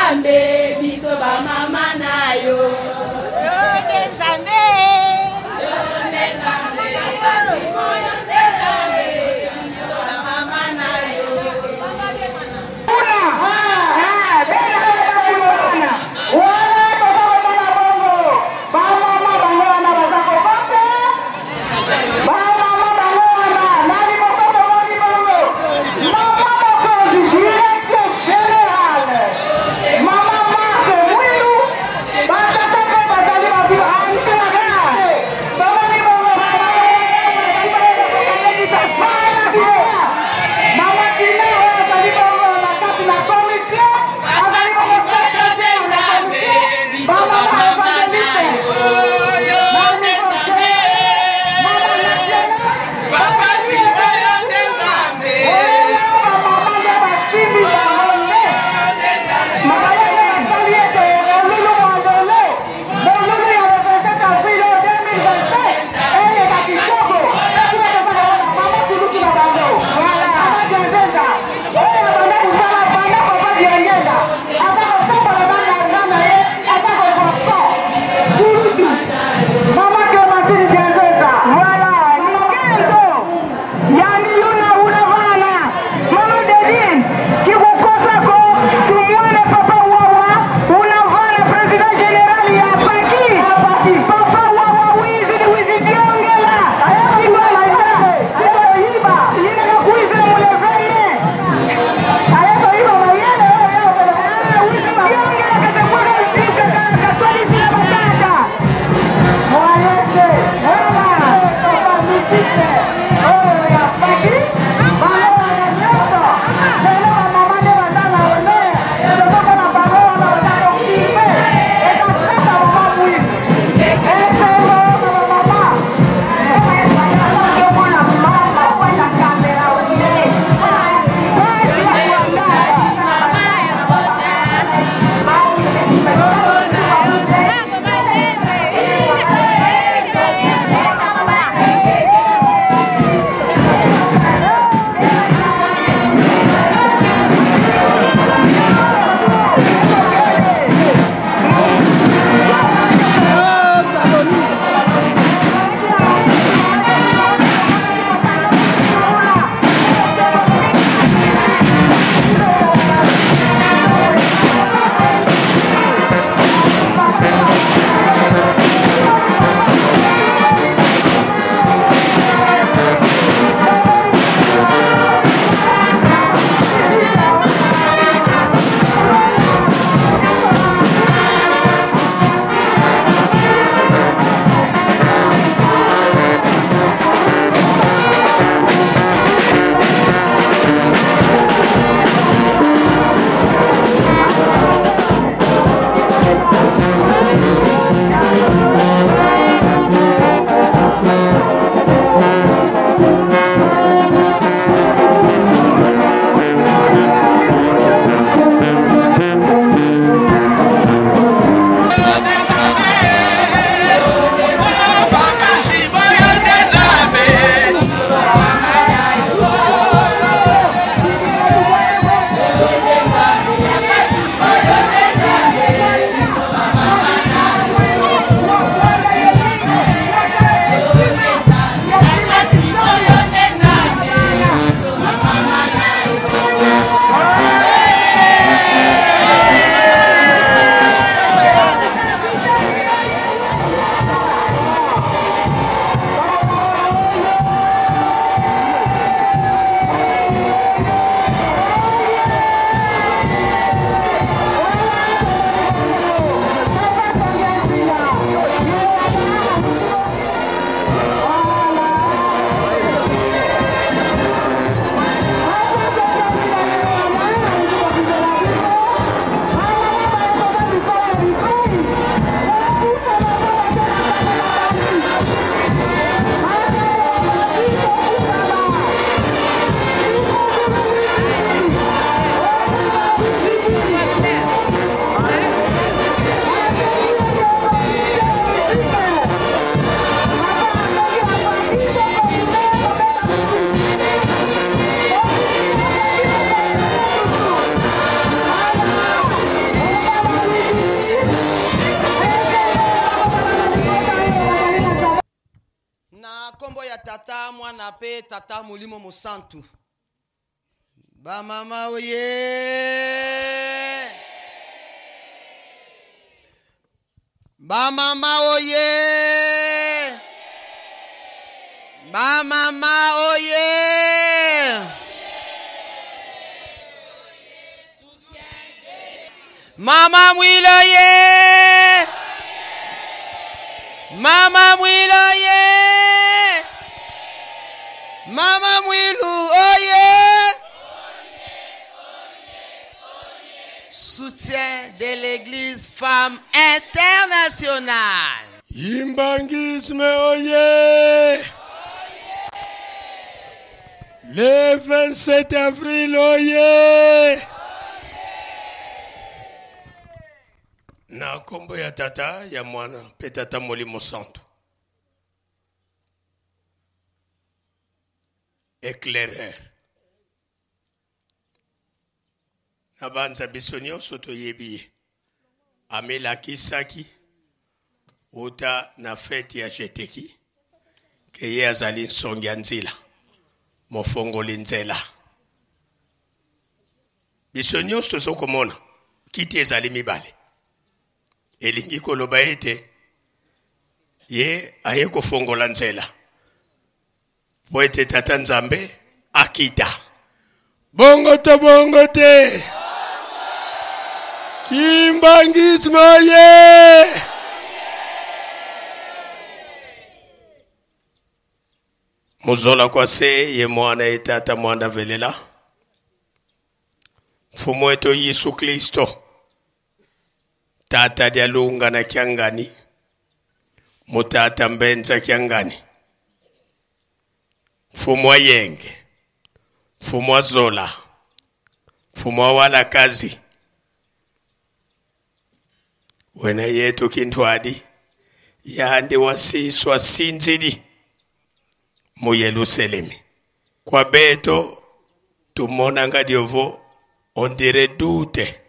Nzambe biso ba mama na yo. Nzambe. Mama Tata Mulimo Mosantu. Ba mama oye. Ba mama oye. Ba mama oye. Mama Mwiloye. Mama Mwiloye. Mama Mwilu oye. Soutien de l'église femme internationale. Imbangisme oye. Le 27 avril oye. Na kombo ya tata ya mwana pe tata Mulimo Santu. Éclaireur. Nabanza bisonyo soto yebi. Amela kisaki. Uta na feti ya jeteki. Keye azali nsongi ya nzila. Mofongoli nzela. Bisonyo soto komona. Kiti ezali mibale. Elingi koloba ete. Ye aye kofongola nzela. Poete tata Nzambe akita. Bongo te. Kimbangisme ye. Muzola kwa se ye mwana etata mwanda velela. Fumo eto Yesu Kristo. Tata dialunga na kiangani. Mutata mbenza kiangani. Fumo yenge. Fumo zola. Fumo wala kazi. Wena yetu kintwadi. Yandi wasiswa sinzidi. Mu Yerusalemi. Kwa beto. Tumona nga diovo. Ondire dute.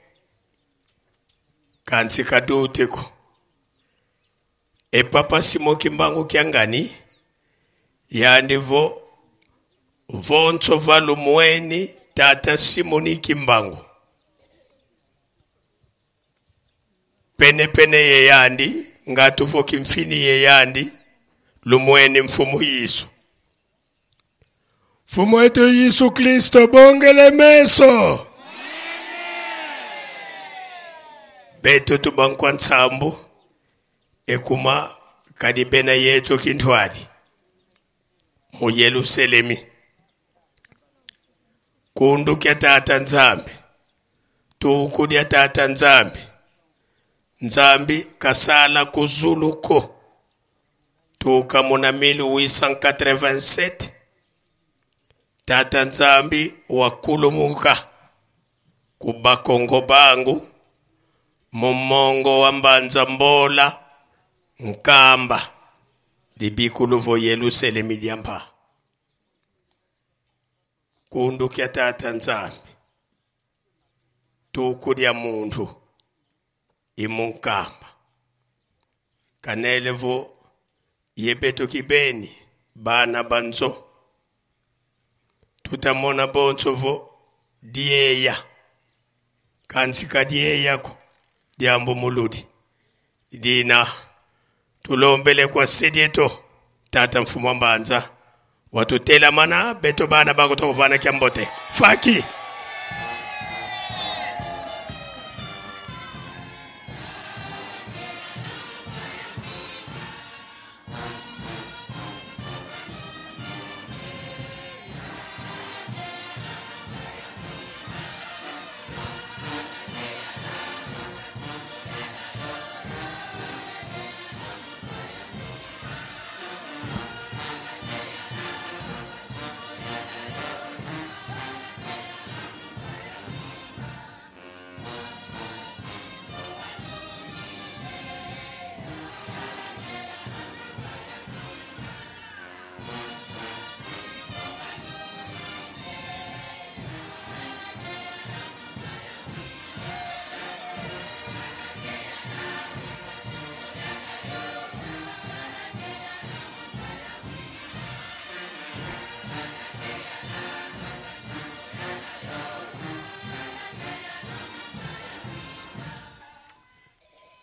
Kansi kadute ko. E papa simo kimbangu kiangani. Yandi vo. Vonso valu mweni tata Simoni Kimbangu. Pene ye yandi. Ngatufo kimfini ye yandi. Lumweni mfumu Yesu. Mfumu eto Yesu Kristo bongele meso. Beto tubankwa nsambu. Ekuma kadibena yetu kintwadi. Mu Yerusalemi. Kundu kya tata Nzambi. Tuku dia tata Nzambi. Nzambi kasala kuzuluko. Tuka muna 1887. Tata Nzambi wakulumuka. Kubakongo bangu. Mumongo wambanza mbola. Nkamba. Dibikuluvo Yerusalemi diamba. Kundu kya tata Nzambi. Tuku dia mundu. Imunkamba. Kanelevo. Yebeto kibeni. Bana banzo. Tutamona bonsovo. Dieya. Kansika dieya ko. Diambo muludi. Dina. Tulombele kwa sedieto. Tata mfumo mbanza. Watu tela mana beto bana bago toko vana kiambote. Faki.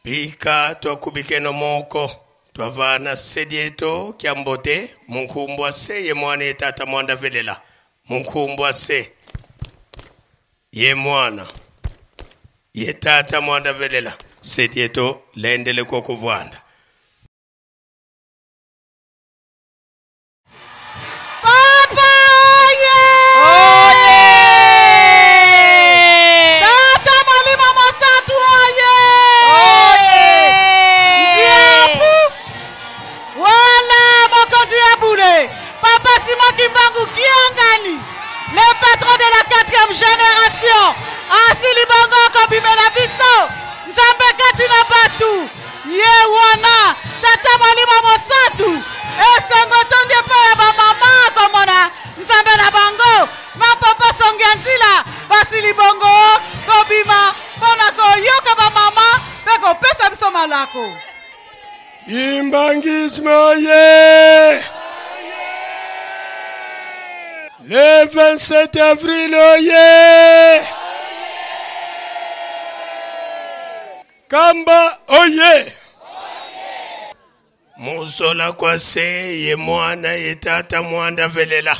Bika twakubike no moko twavana sedieto kiambote munkumbwa se ye mwana ye tata mwanda velela munkumbwa se ye mwana ye tata mwanda velela sedieto lendele kwa kuvwanda. Le patron de la 4e génération, Asili Bongo Kobimela Biso, Nzambe Katina Batu, Yewana, Tata Malima Mosatu, Esengo Tonde Paya ba mama komona, Nzambe na Bango, ma papa Songianzila, Basili Bongo Kobima, Bonako Yoka ba mama, Beko Pesa Biso Malako. Imbangismo ye! Le 27 avril, oye! Kamba, oye! Musola kwa se ye mwana ye tata mwanda velela.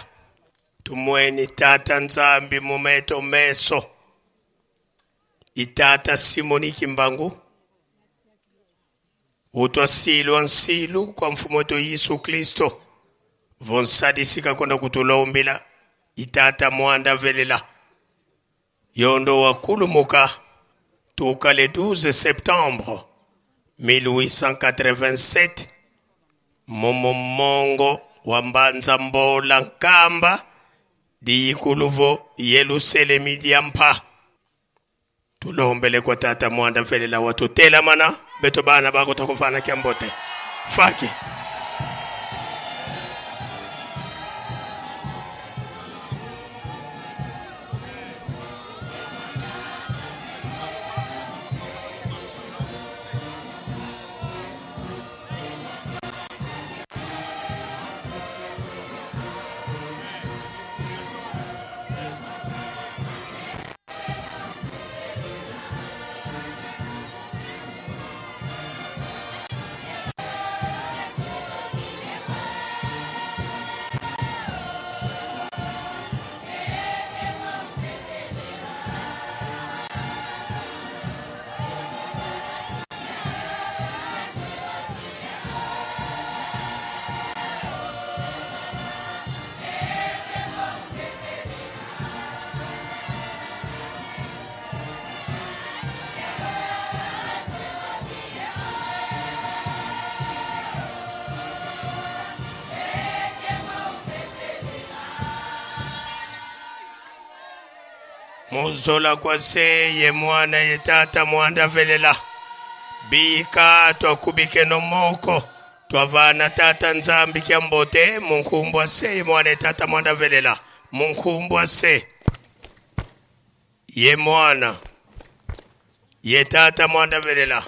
Tumweni tata Nzambi mumeto meso. Itata Simoni Kimbangu. Utwa silu ansilu kwa mfumoto Yesu Kristo. Vonsadisika kwenda kutulaumbila. Itata mwanda velela. Yondo wakulumuka. Tuka le 12 septembre 1887. Momomongo wambanza mbola nkamba. Di ikuluvo Yerusalemi diampa. Tulombele kwa tata mwanda velela watutela mana. Beto bana bako takufana kiambote. Faki. Muzola kwa se ye mwana ye tata mwanda velela. Bika twakubike no moko. Twavana tata Nzambi kiambote. Munkumbwa se ye mwana ye tata mwanda velela. Munkumbwa se ye mwana ye tata mwanda velela.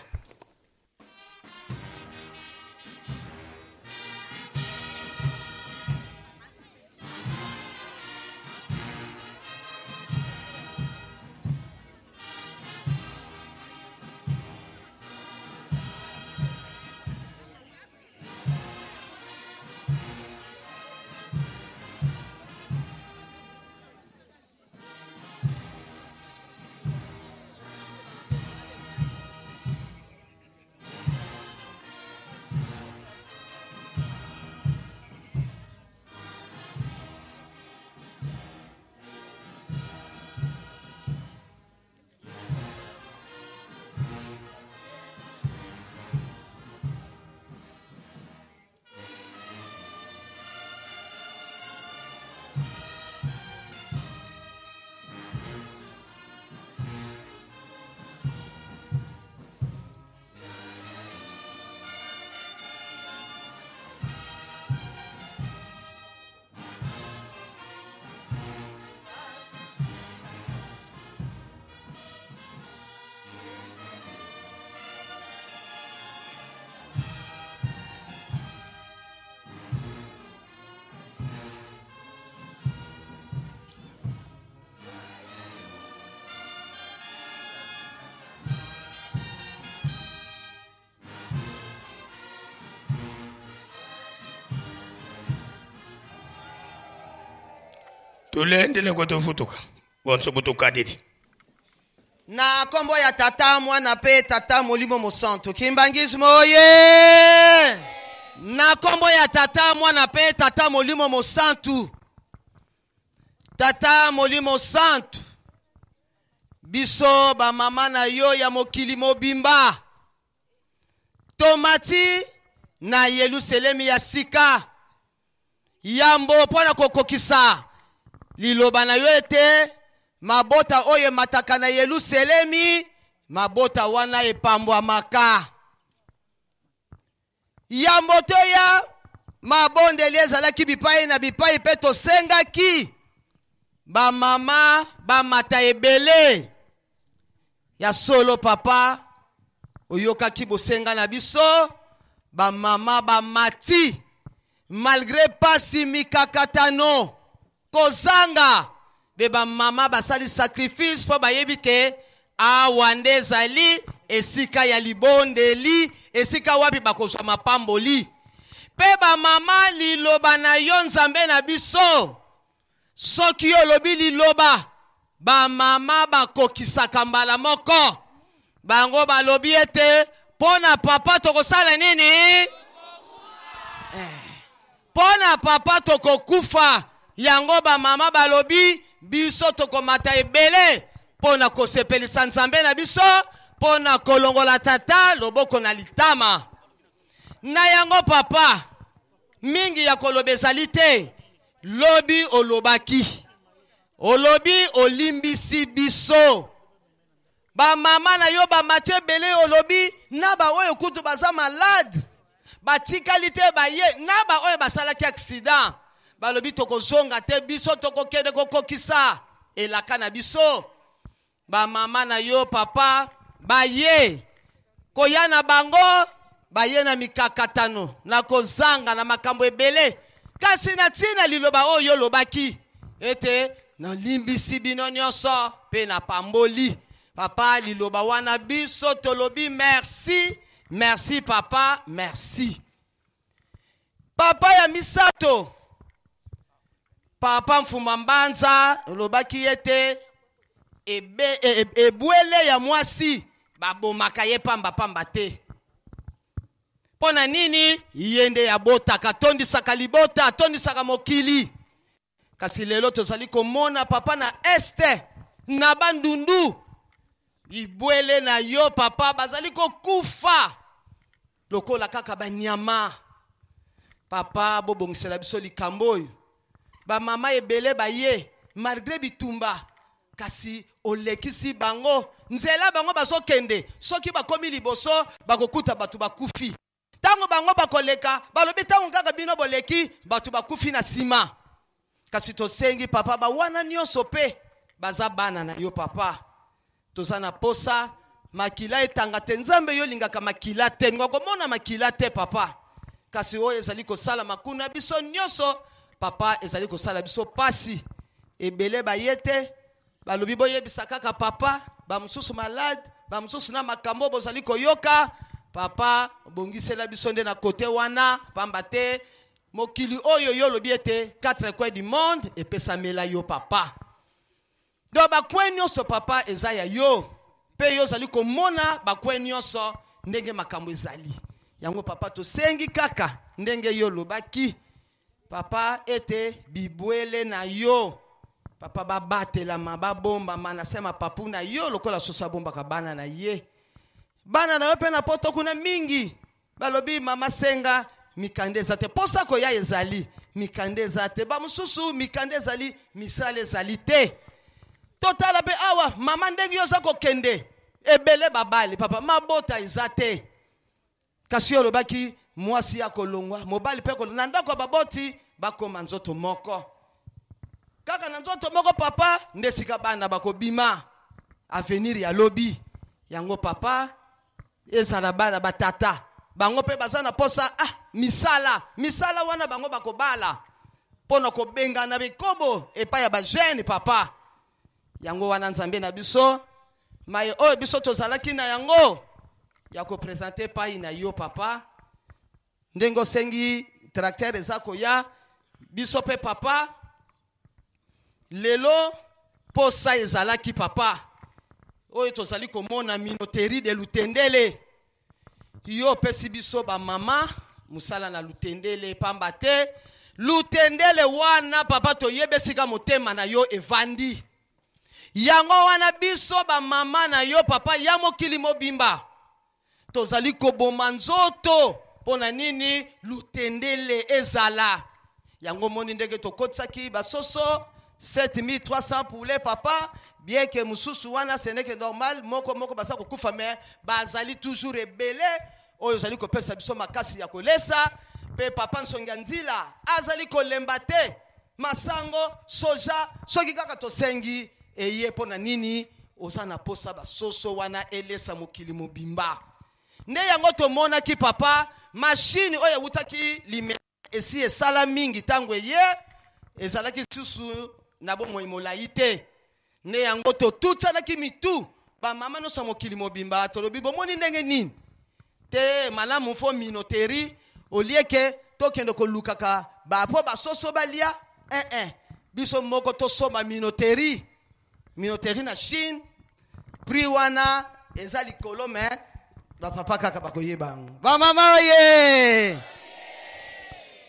tulendele kutufutuka gonso butukadidi na kombo ya tata mwana pe tata molimo mosantu kimbangismo oye na kombo ya tata mwana pe tata molimo mosantu tata molimo santu biso ba mama na yo ya mokili mobimba tomati na Yerusalemi ya sika yambo pona kokokisa liloba na yo ete mabota oye mataka na Yerusalemi mabota wana epambwa maka yambo toya mabondeli ezalaki bipai na bipai pe tosengaki ba mama ba mata ebele ya solo papa oyokaki bosenga na biso ba mama ba mati malgré pasi mikakatano kozanga be ba mama basali sacrifice po bayebi ke awande zali esika ya libondeli esika wapi bakozwa mapamboli pe ba mama liloba na yo nzambe na biso soki yo lobi liloba ba mama bakokisaka mbala moko bango balobi ete pona papa tokosala nini pona papa tokokufa yango ba mama balobi biso tokomata ebele pona kosepelisa nzambe na biso pona kolongola tata loboko na litama na yango papa mingi ya kolobezali te lobi olobaki olobi olimbisi biso ba mama na yo ba mache bele olobi na ba oyo kutu baza malade batikali te baye na ba oyo basalaki accident balobi tokozonga te biso tokokende kokokisa elaka na biso ba mama na yo papa baye koya na bango baye na mikakatano na kozanga na makambo ebele kasi na tina liloba oyo lobaki ete na limbisi bino nyonso pe na pamboli papa liloba wana biso tolobi merci merci papa merci papa ya misato papa mfuma mbanza lobaki ete ebwele ya mwasi babomaka ye pamba te pona nini yende ya bota katondisaka libota atondisaka mokili kasi lelo tozali komona papa na este na bandundu ibwele na yo papa bazali kokufa lokola kaka banyama papa bobongisela biso likambo oyo ba mama ebele baye malgré bitumba kasi olekisi bango nzela bango bazokende soki bakomi liboso bakokuta batu bakufi tango bango bakoleka balobi tango kaka bino boleki batu bakufi na sima kasi tosengi papa ba wana nyonso pe baza bana na yo papa tozana posa makila etanga te nzambe yo lingaka makila te ngokomona makila te papa kasi oyo ezali kosala makuna biso nyonso papa ezali kosala biso pasi ebele bayete balobi boyebisa kaka papa bamususu malade bamususu na makambo bozali koyoka papa bongisela biso nde na kote wana pamba te mokili oyo yo lobi ete 4 coins du monde epesamela yo papa do bakwen nyonso papa eza ya yo pe yo zali komona bakwen nyonso ndenge makambo ezali yango papa tosengi kaka ndenge yo lobaki papa ete bibwele na yo papa babatelama babomba manasema papu na yo lokola sosa bombaka bana na ye bana na yo pe na poto kuna mingi balobi mama senga mikande zate posa ko ya ezali mikande zate ba mususu mikande zali misale zali te totala pe awa mama ndenge yo zako kende ebele babali papa mabota ezate kasi yo lobaki mwasi ya kolongwa mobali pe ko na ndako baboti bakoma nzoto moko kaka na nzoto moko papa ndesika bana bakobima avenir ya lobi yango papa ezala bana batata bango pe bazana posa misala wana bango bakobala pono kobenga na bikobo epa ya ba jeune papa yango wana nzambe na biso mai oyo biso tozalaki na yango ya ko présenter pai na yo papa ndengo sengi tracteur ezako ya biso pe papa lelo posa ezalaki papa oyo tozali komona minoteri de Lutendele yo pesi biso ba mama musala na Lutendele pamba te Lutendele wana papa toyebesika motema na yo evandi yango wana biso ba mama na yo papa ya mokili mobimba tozali koboma nzoto pona nini Lutendele ezala yango moni ndenge tokotsaki basoso 7300 poulet papa bien que mususu wana ce n'est que normal moko basa kokufa mais bazali toujours rebelle oyo zali kopesa biso makasi ya kolesa pe papa nsonga nzila azali kolemba te masango soja soki kaka tosengi eye pona nini ozana posa basoso wana elesa mokili mobimba nde yango tomona ki papa machine oyo utaki lime esi esala mingi tango eye ezalaki susu na bomoi molai te ne yango totutsanaki mitu bamama nyonso mokili mobimba tolobi bomoni ndenge nini te malamu fo minoteri olieke tokende kolukaka bapo basoso balia biso moko tosomba minoteri na Chine prix wana eza likolo me bapapa kaka bakoyeba bamama ye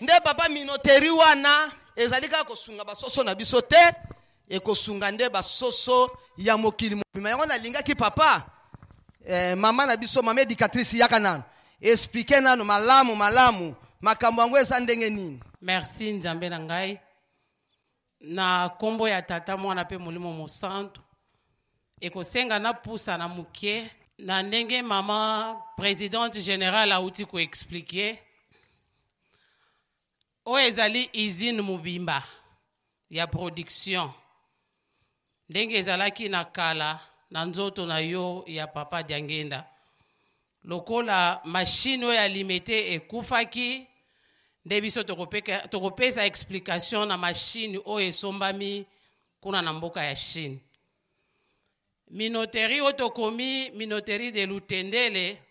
nde papa minoteri wana ezali kaka kosunga basoso na biso te ekosunga nde basoso ya mokili mobima yango nalingaki papa mama na biso mama éducatrice yaka nano expliquer nano malamu makambo yango eza ndenge nini. Merci nzambe na ngai na kombo ya tata mwana pe molimo mosantu ekosenga na pusa na mukie na ndenge mama présidente générale auti ko expliquer o ezali usine mobimba ya production ndenge ezalaki na kala na nzoto na yo ya papa Diangenda lokola machine oyo alimete ekufaki nde biso tokopesa explication na machine oyo esombami kuna na mboka ya Chine. Minoteri oyo tokomi minoteri de Lutendele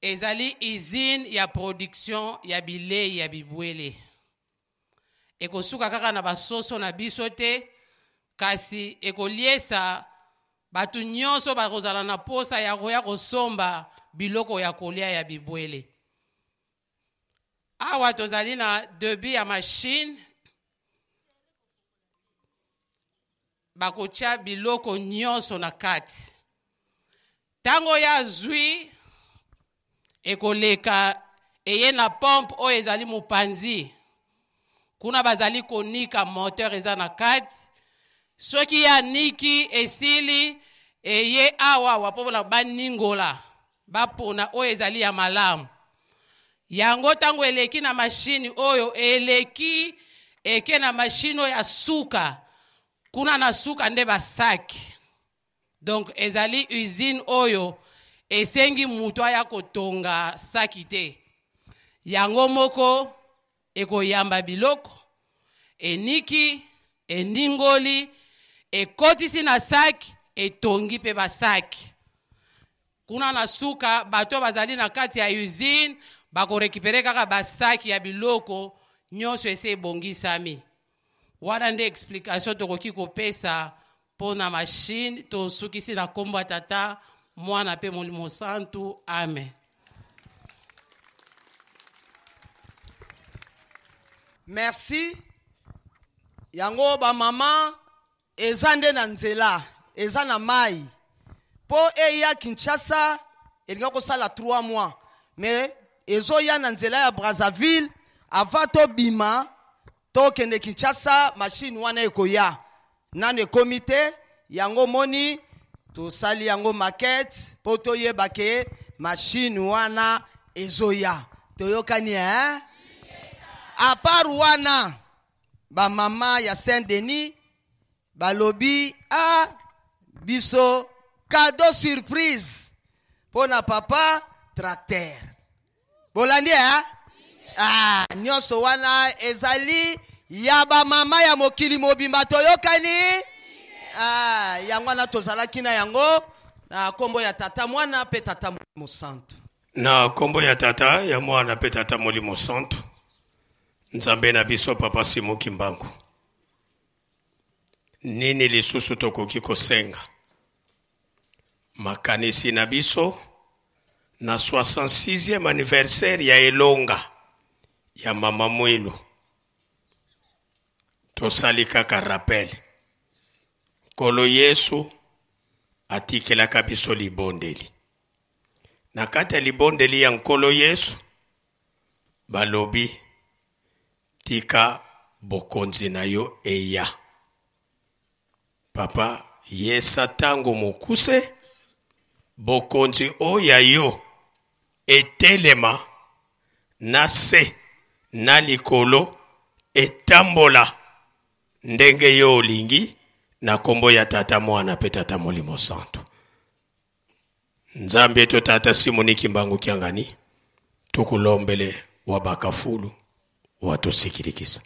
ezali usine ya production ya bilei ya bibwele ekosuka kaka na basoso na biso te kasi ekoliesa batu nyonso bakozala na posa ya koya kosomba biloko ya kolia ya bibwele. Awa tozali na debi ya machine bakotia biloko nyonso na kati tango ya zwi ekoleka eye na pompe oyo ezali mopanzi kuna bazali konika moteur eza na kati soki ya niki esili eye awa wapobola baningola bapona oyo ezali ya malamu yango tango eleki na machine oyo eleki eke na machine oyo ya suka kuna na suka nde basaki donc ezali usine oyo esengi mutu aya kotonga saki te yango moko ekoyamba biloko eniki eningoli ekotisi na saki etongi pe basaki kuna na suka bato bazali na kati ya usine bakorekipere kaka basaki ya biloko nyonso ese ebongisami wana nde explication tokoki kopesa pona machine tosukisi na kombo ya tata mwana pe molimo santu amen. Merci yango ba mama eza nde na nzela eza na mai po eya Kinshasa elinga kosala 3 mois mais ezoya na nzela ya Brazzaville avant tobima tokende Kinshasa machine wana ekoya nane komite yango moni tosali yango maquette po toyeba ke machine wana ezoya toyokani a part wana ba mama ya Saint-Denis balobi biso cadeau surprise pona papa tracteur bolandi nyonso wana ezali ya ba mama ya mokili mobimba toyokani yango wana tozalaki na yango na kombo ya tata mwana pe tata molimo santu na kombo ya tata ya mwana pe tata molimo santu nzambe na biso papa Simo Kimbangu nini lisusu tokoki kosenga makanisi na biso na 66e anniversaire ya elonga ya mama Mwilu tosali kaka rappel kolo Yesu atikelaka biso libondeli na kati ya libondeli ya nkolo Yesu balobi tika bokonzi na yo eya papa yesa tango mokuse bokonzi oya yo etelema na se na likolo etambola ndenge yo olingi na kombo ya tata mwana pe tata molimo santo nzambe to tata Simoniki Mbangu Kiangani tukulombele wabakafulu watusikirikisa.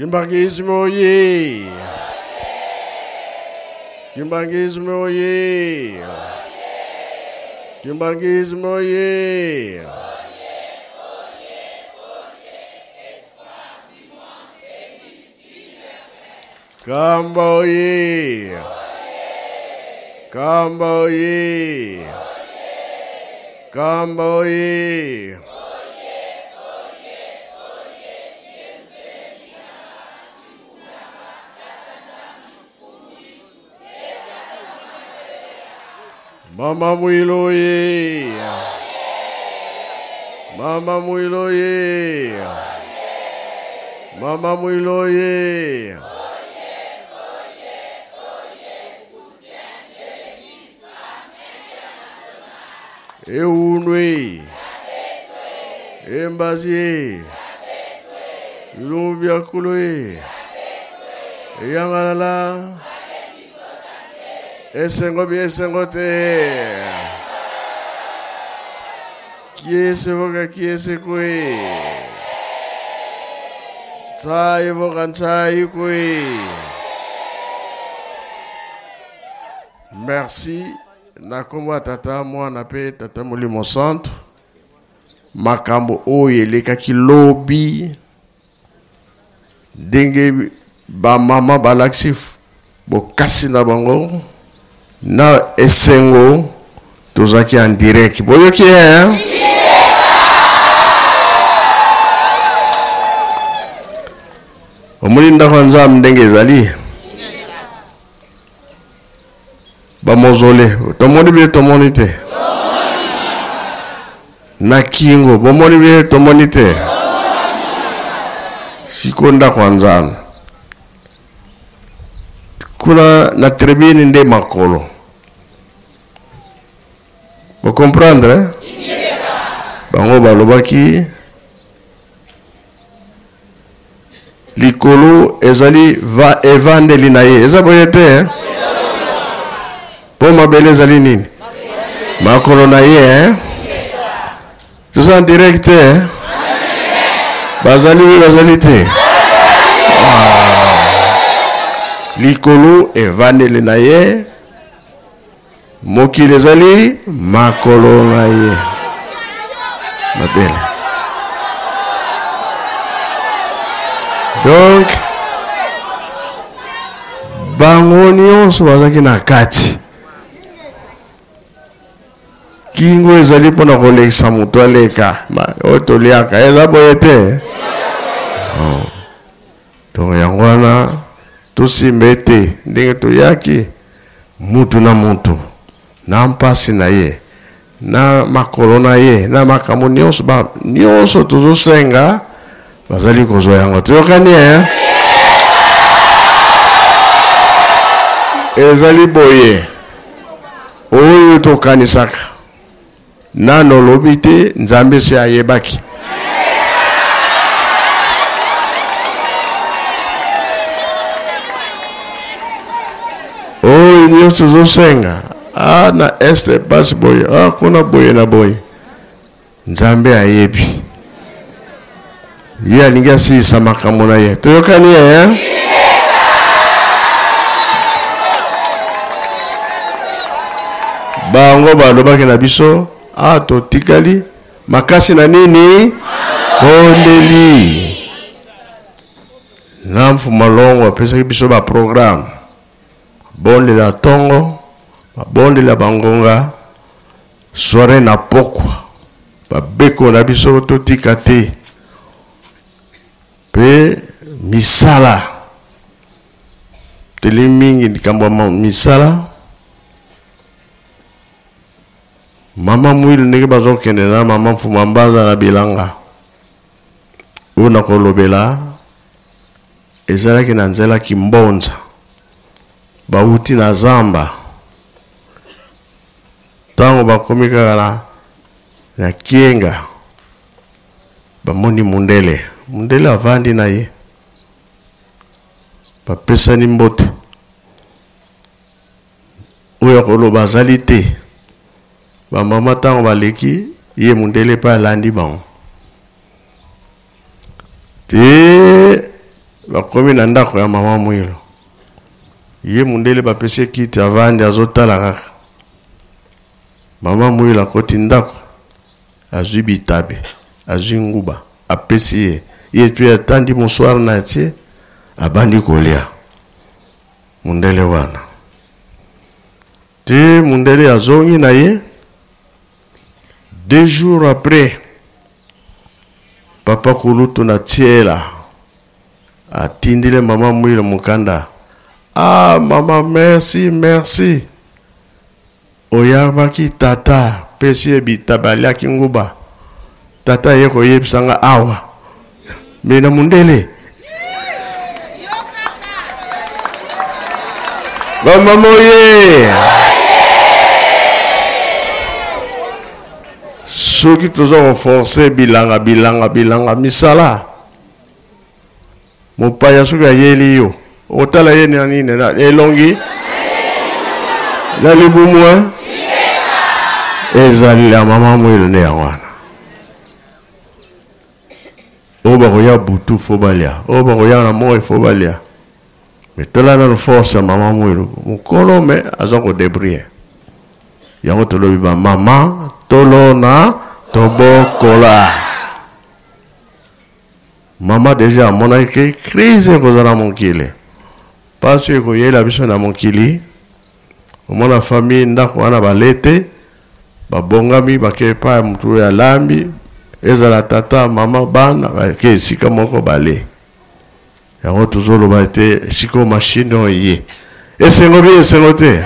Kimbangisme oye! Kimbangisme oye! Kimbangisme oye! Kamba oye! Kamba oye! Kamba oye! Mama Mwilu oye! Mama Mwilu oye! Mama Mwilu oye! Eunwe Embazie Lumbia Kulwe Yangalala Esengote Kiese voka kiese kwe Tsai voka tsai kwe. Merci na kombo tata mwana pe tata molimo santo makambo oyo elekaki lobi ndenge ba mama balaksif bokasi na bango na esengo tozaki en direct boyoki hein omulinda kwa nzambe ndenge ezali ba mozole tomoni bile tomoni te na kingo bomoni bile tomoni te sikonda kwa nzambe kuna na tribune nde makolo vous comprendre bango balobaki likolo ezali va evandeli na ye eza boye te po mabele ezali nini makolo na ye tout ça en direct bazali te likolo evandeli na ye mokili ezali makolo na ye mabele. Donc bango nyonso bazaki na kati kingo ezali pona kolekisa moto aleka oyo toliaka eza boye te donc yango wana tosimba ete ndenge toyaki mutu na mutu na mpasi na ye na makolo na ye na makambo nyonso tozosenga bazali kozwa yango toyokani ezali boye oyo tokanisaka nano olobi te nzambe se ayebaki oyo nyonso tozosenga na este basi boye kuna boye na boye nzambe ayebi ye alingi asilisa makambo na ye toyokani bango balobaki na biso totikali makasi na nini bondeli na mfuma longo apesaki biso baprogramme bondela tongo babondela bangonga soare na pokwa babeko na biso totika te pe misala teli mingi likambo misala mama mwilu ndenge bazokende na mama mfuma mbanza na bilanga oyo nakolobela ezalaki na nzela kimbonza bauti na zamba ntango bakomi kaka na kienga bamoni mundele avandi na ye bapesani mbote oyo akoloba azali te bamama ntango baleki ye mundele mpe alandi bango te bakomi na ndako ya mama mwilo ye mundele bapesi kiti avandi azotala kaka mama mwilo akoti ndako azwi bitabe azwi nguba apesi ye tu atandi moswara na tie abandi kolia mundele wana te mundele azongi na ye 2 jours après papa kulutu na tiela atindile mama mwilo mukanda mama merci oyabaki tata pesi ebitabaliaki nguba tata ye koyebisanga awa mena mundele bamama oye soki toza koforce bilanga misala mopaya soki ayeli yo otala ye na nini elongi na libumwa ezali la mama mwilo ne yango wana oyo bakoya butu fo balia oyo bakoya na moi fo balia me tola na force ya mama mwilo mokolo me aza kodebrie yango tolobi bamama tolona tobokola mama deja amonaki crise ekozala mokili pasi ekoyela biso na mokili omona famille ndako wana balete babongami bakepa ya mutu ya lambi ezala tata mama bana bake esika moko bale yango tozoloba ete esika machine oyo ye esengo bi esengo te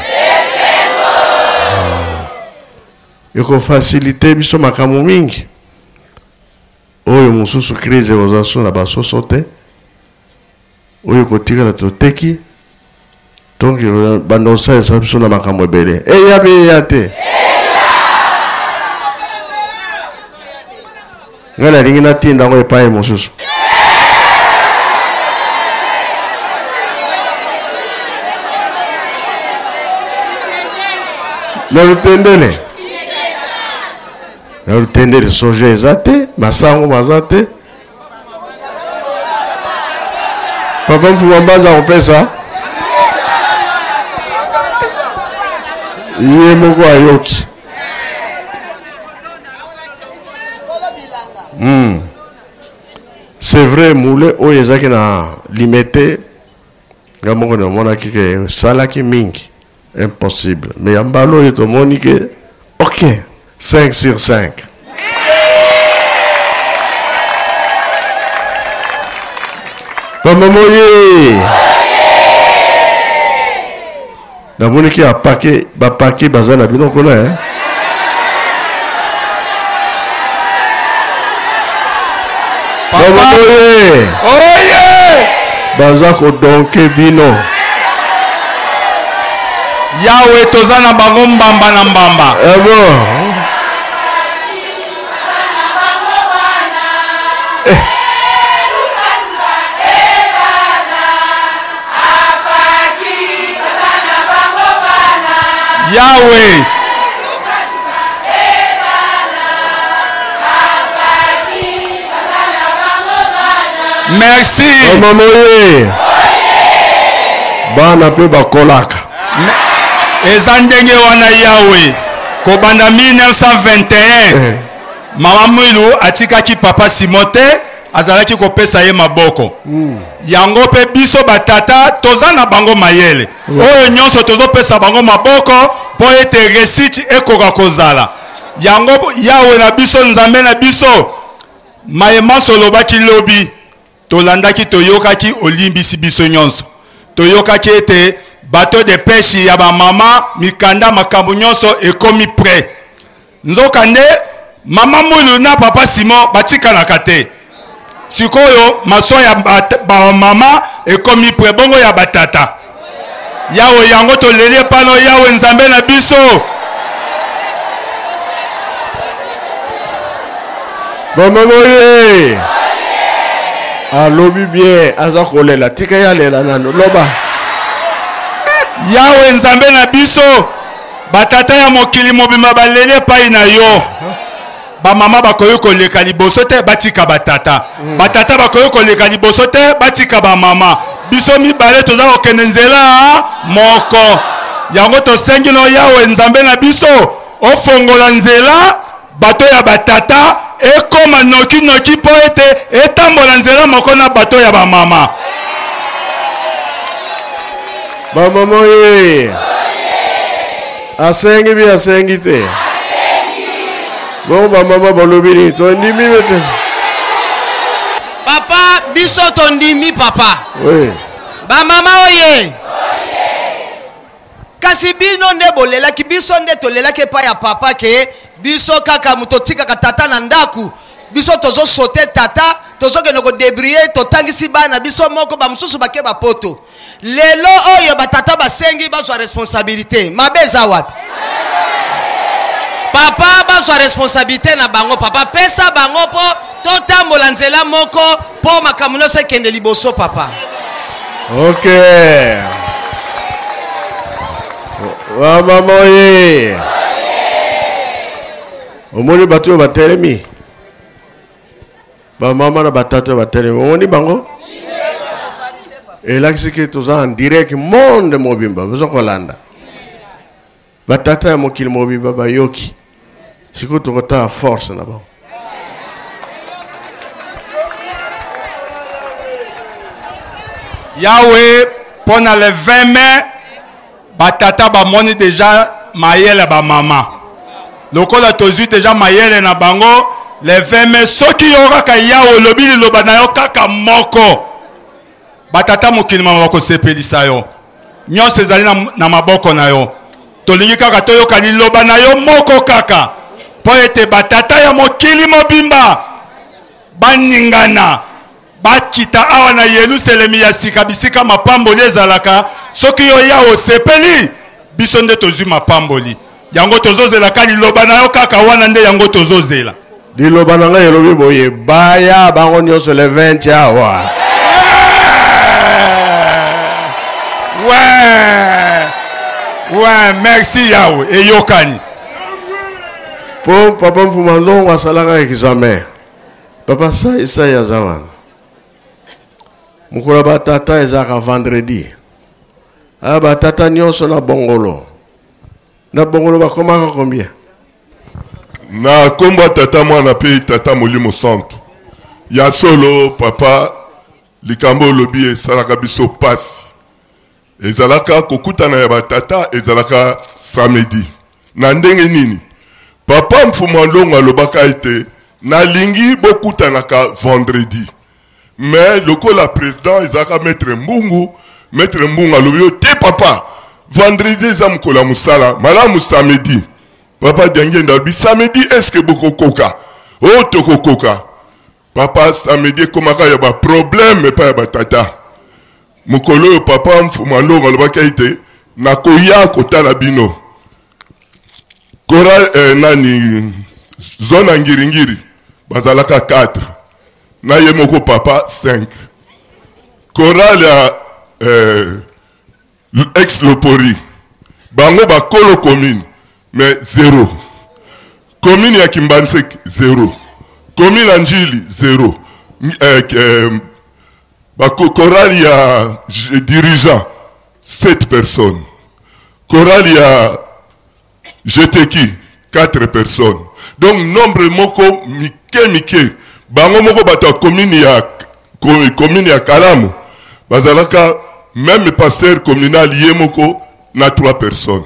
ekofacilite biso makambo mingi oyo mosusu crise ekozala na basoso te oyo kotikala toteki donc banda osalisa biso na makambo ebele eya be eya te ngai nalingi natinda yango epai mosusu na lutendele soja eza te masango maza te papa mfuma mbanza kopesa ye moko ayoki c'est vrai moule oyo ezaki na limité nga moko namonaki ke salaki mingi impossible mais ya mbala oyo tomoni ke ok 5 sur 5. Pamamoye. Namoni ki apake bapake bazana bino kona hein. Pamamoye. Oye. Bazako donke bino. Yahweh tozana bango mbamba na mbamba. Bon. Yahweh. Merci. Pamamoye. Bana pe bakolaka. Eza ndenge wana Yahweh. Kobanda 1921. Mama Mwilu atikaki papa Simote azalaki kopesa ye maboko. Yango pe biso batata tozana bango mayele. Oyo nyonso tozopesa bango maboko po ete resiti ekoka kozala. Yango Yahweh na biso nzambe na biso mayema solobaki lobi tolandaki toyokaki olimbisi biso nyonso. Toyokaki ete bateau de pêche ya ba mama mikanda makambo nyonso ekomi prêt. Nzoka nde mama Mwilu na papa Simon batikalaka te. Sikoyo maso ya ba mama ekomi prêt bongo ya batata. Yahweh yango tolele pano Yahweh nzambe na biso. Pamamoye. Alobi bien aza kolela tika ya lela nano loba. Yahweh nzambe na biso batata ya mokili mobima balele pai na yo. Ba mama bakoyo koleka liboso te batika batata. Batata bakoyo koleka liboso te batika ba mama. Biso mibale toza kokende nzela moko. Yango tosengi no Yahweh nzambe na biso ofongola nzela bato ya batata ekoma noki po ete etambola nzela moko na bato ya ba mama. Pamamoye. Asengi bi asengi te. Bon mama bolobini to ndimi mete. Papa biso tondimi papa. Oui. Ba mama oye. Kasi bino nde bolela ki biso nde tolela ke pa ya papa ke biso kaka mutotika katata na ndaku. Biso tozo sauter tata, tozo ke noko débrier to tangisi bana biso moko ba mususu bake ba poto. Lelo oyo batata basengi bazwa responsabilité. Mabeza wapi? Papa bazwa responsabilité na bango papa pesa bango po totambola nzela moko po makamuno se kende liboso papa. OK. Pamamoye. Omoni batu batelemi. Ba mama na batata batelemi. Omoni bango? Et là c'est que tous en direct monde mobimba bezo kolanda. Batata ya mokili mobimba bayoki. Siko tokota force na ba. Yahweh pendant les 20 mai batata ba moni déjà mayele ba mama. Lokola tozu déjà mayele na bango les 20 mai soki yoka ka Yahweh lobili loba na yo kaka moko. Batata mokili mama ko sepelisa yo. Nyonso ezali na maboko na yo. Tolingi kaka toyoka liloba na yo moko kaka. Po ete batata ya mokili mobimba baningana bakita awa na Yerusalemi ya sika bisika mapamboli ezalaka soki yo ya osepeli biso nde tozu mapamboli yango tozozelaka liloba na yo kaka wana nde yango tozozela liloba na ngai elobi boye baya bango nyonso le 20 awa. Ouais, merci Yahweh eyokani. Po papa mfuma longo asalaka examen. Papa sa ya zawana. Mukula batata ezaka vendredi. Batata nyonso na bongolo. Na bongolo bakomaka combien? Na komba tata mwana pe tata molimo santu. Ya solo papa likambo lobi esalaka biso pasi. Ezalaka kokutana ya batata ezalaka samedi. Na ndenge nini? papa mfumandongo alobaka ete nalingi bokutanaka vendredi mais lokola président ezaka maître mbungu alobi te papa vendredi eza mokolo ya mosala malamu samedi papa diangenda alobi samedi eske bokokoka o tokokoka papa samedi ekomaka ya baproblème epai ya batata mokolo oyo papa mfumandongo alobaki ete nakoya kotala bino kora nani zona ngiringiri bazalaka 4 na ye moko papa 5 chorale ya ex lopori bango bakolo commune mais 0 commune ya Kimbansek 0 commune ya Njili 0 chorale ya dirigeant 7 personnes chorale ya Jeteki 4 personnes. Donc nombre moko mike bango moko bato commune ya Kalamu bazalaka même pasteur communal ye moko na 3 personnes.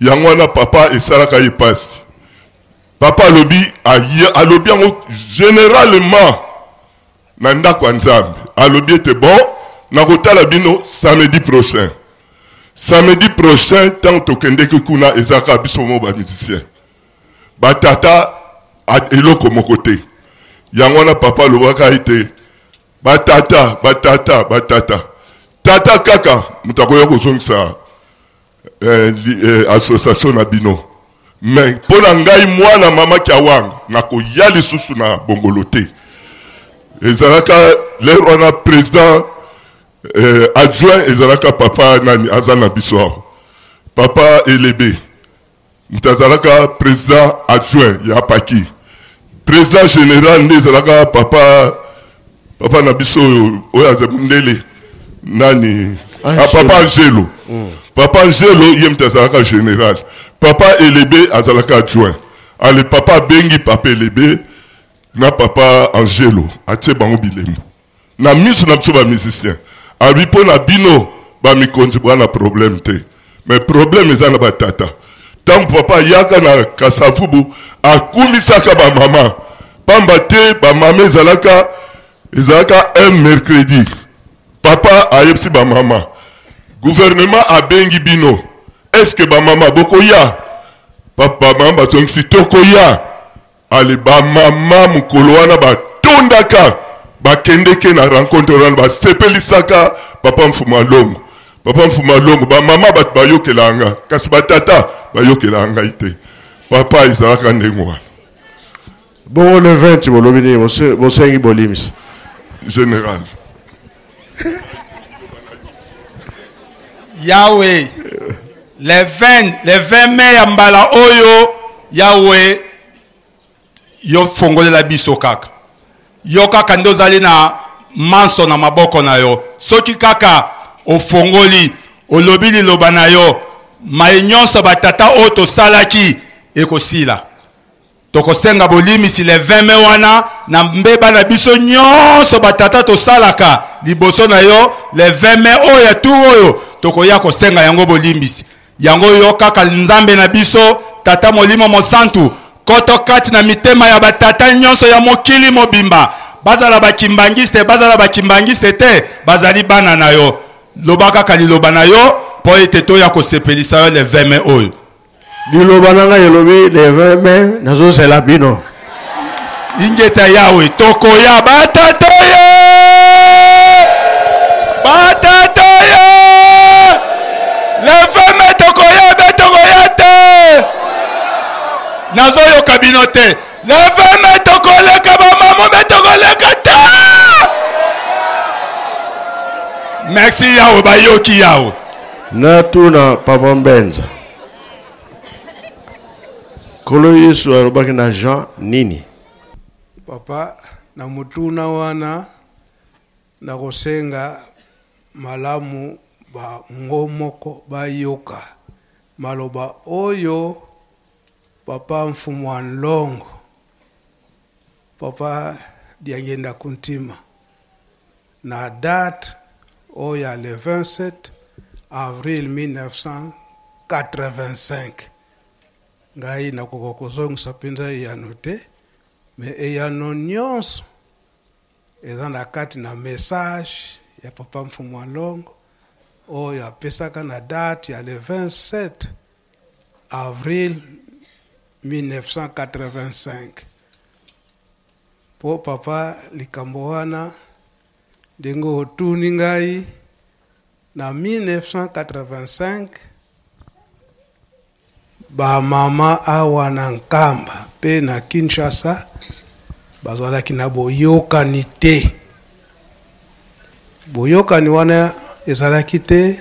Yango wana papa esalaka ye pasi. Papa alobi yango généralement na ndako nzambe. Alobi ete bon na kotala bino samedi prochain. Samedi prochain, tant tokende kuna ezaka biso mo ba musicien. Batata eloko mokote. Yangwana papa lobaka ite batata. Tata kaka mutakoya kozongisa association na bino. Mais pona ngai mwana mama kiawanga nakoya lisusu na bongolote. Ezalaka le roi président adjoint ezalaka papa nani azana biso papa Elebe mtazalaka président adjoint ya paki président général ezalaka papa na biso oyo azamundele nani papa Angelo papa Angelo ye mtazalaka général papa Elebe azalaka adjoint ale papa bengi papa Elebe na papa Angelo atie bango bilembo na miso na biso ba musicien abipo na bino ba mikonzi bwana problème te mais problème eza na batata tant papa yaka na kasavubu akumisaka ba mama pamba te ba mama ezalaka un mercredi papa ayepsi ba mama gouvernement abengi bino est-ce que ba mama bokoya papa mama tongisi tokoya ale ba mama mukolo wana batondaka bakendeke na rencontre wana basepelisaka papa mfumandongo ba mama bat bayokelanga kasi batata bayokelanga ite papa ezalaka ndenge wana bon le 20 bolobini bosengi bolimis général Yahweh les 20 mai ya mbala oyo Yahweh yo fongolela biso kaka yo kaka ndo zali na manso na maboko na yo soki kaka ofongoli olobi liloba na yo mai nyonso batata oyo tosalaki ekosila tokosenga bolimisi le 20 mai wana na mbeba na biso nyonso batata tosalaka liboso na yo le 20 mai oyo ya tour oyo tokoya kosenga yango bolimbisi yango yo kaka nzambe na biso tata molimo mosantu koto kati na mitema ya batata nyonso ya mokili mobimba bazala bakimbangiste te bazali bana na yo loba kaka liloba na yo po ete toya kosepelisa yo le 20 mai oyo liloba nanga yelobi le 20 mai nazozela bino ingeta Yawe tokoya batata yo le 20 mai tokoya te nazoyoka bino te le 20 mai tokoleka bamamo me tokoleka te merci Yawe bayoki Yawe natuna papa Mbenza kolo Yesu alobaki na Jean nini papa na mutuna wana na kosenga malamu ba ngomoko bayoka maloba oyo papa mfumu Longo papa diangenda kuntima na date oya le 27 avril 1985 ngai nakoka kozongisa mpenza eyano te me eyano nyonso eza na kati na message ya papa Mfumu wa Longo oyo apesaka na date ya le 27 avril 1985 po papa likambo wana ndenge otuni ngai na 1985 ba mama awa na Nkamba pe na Kinshasa bazalaki na boyokani te. Boyokani wana ezalaki te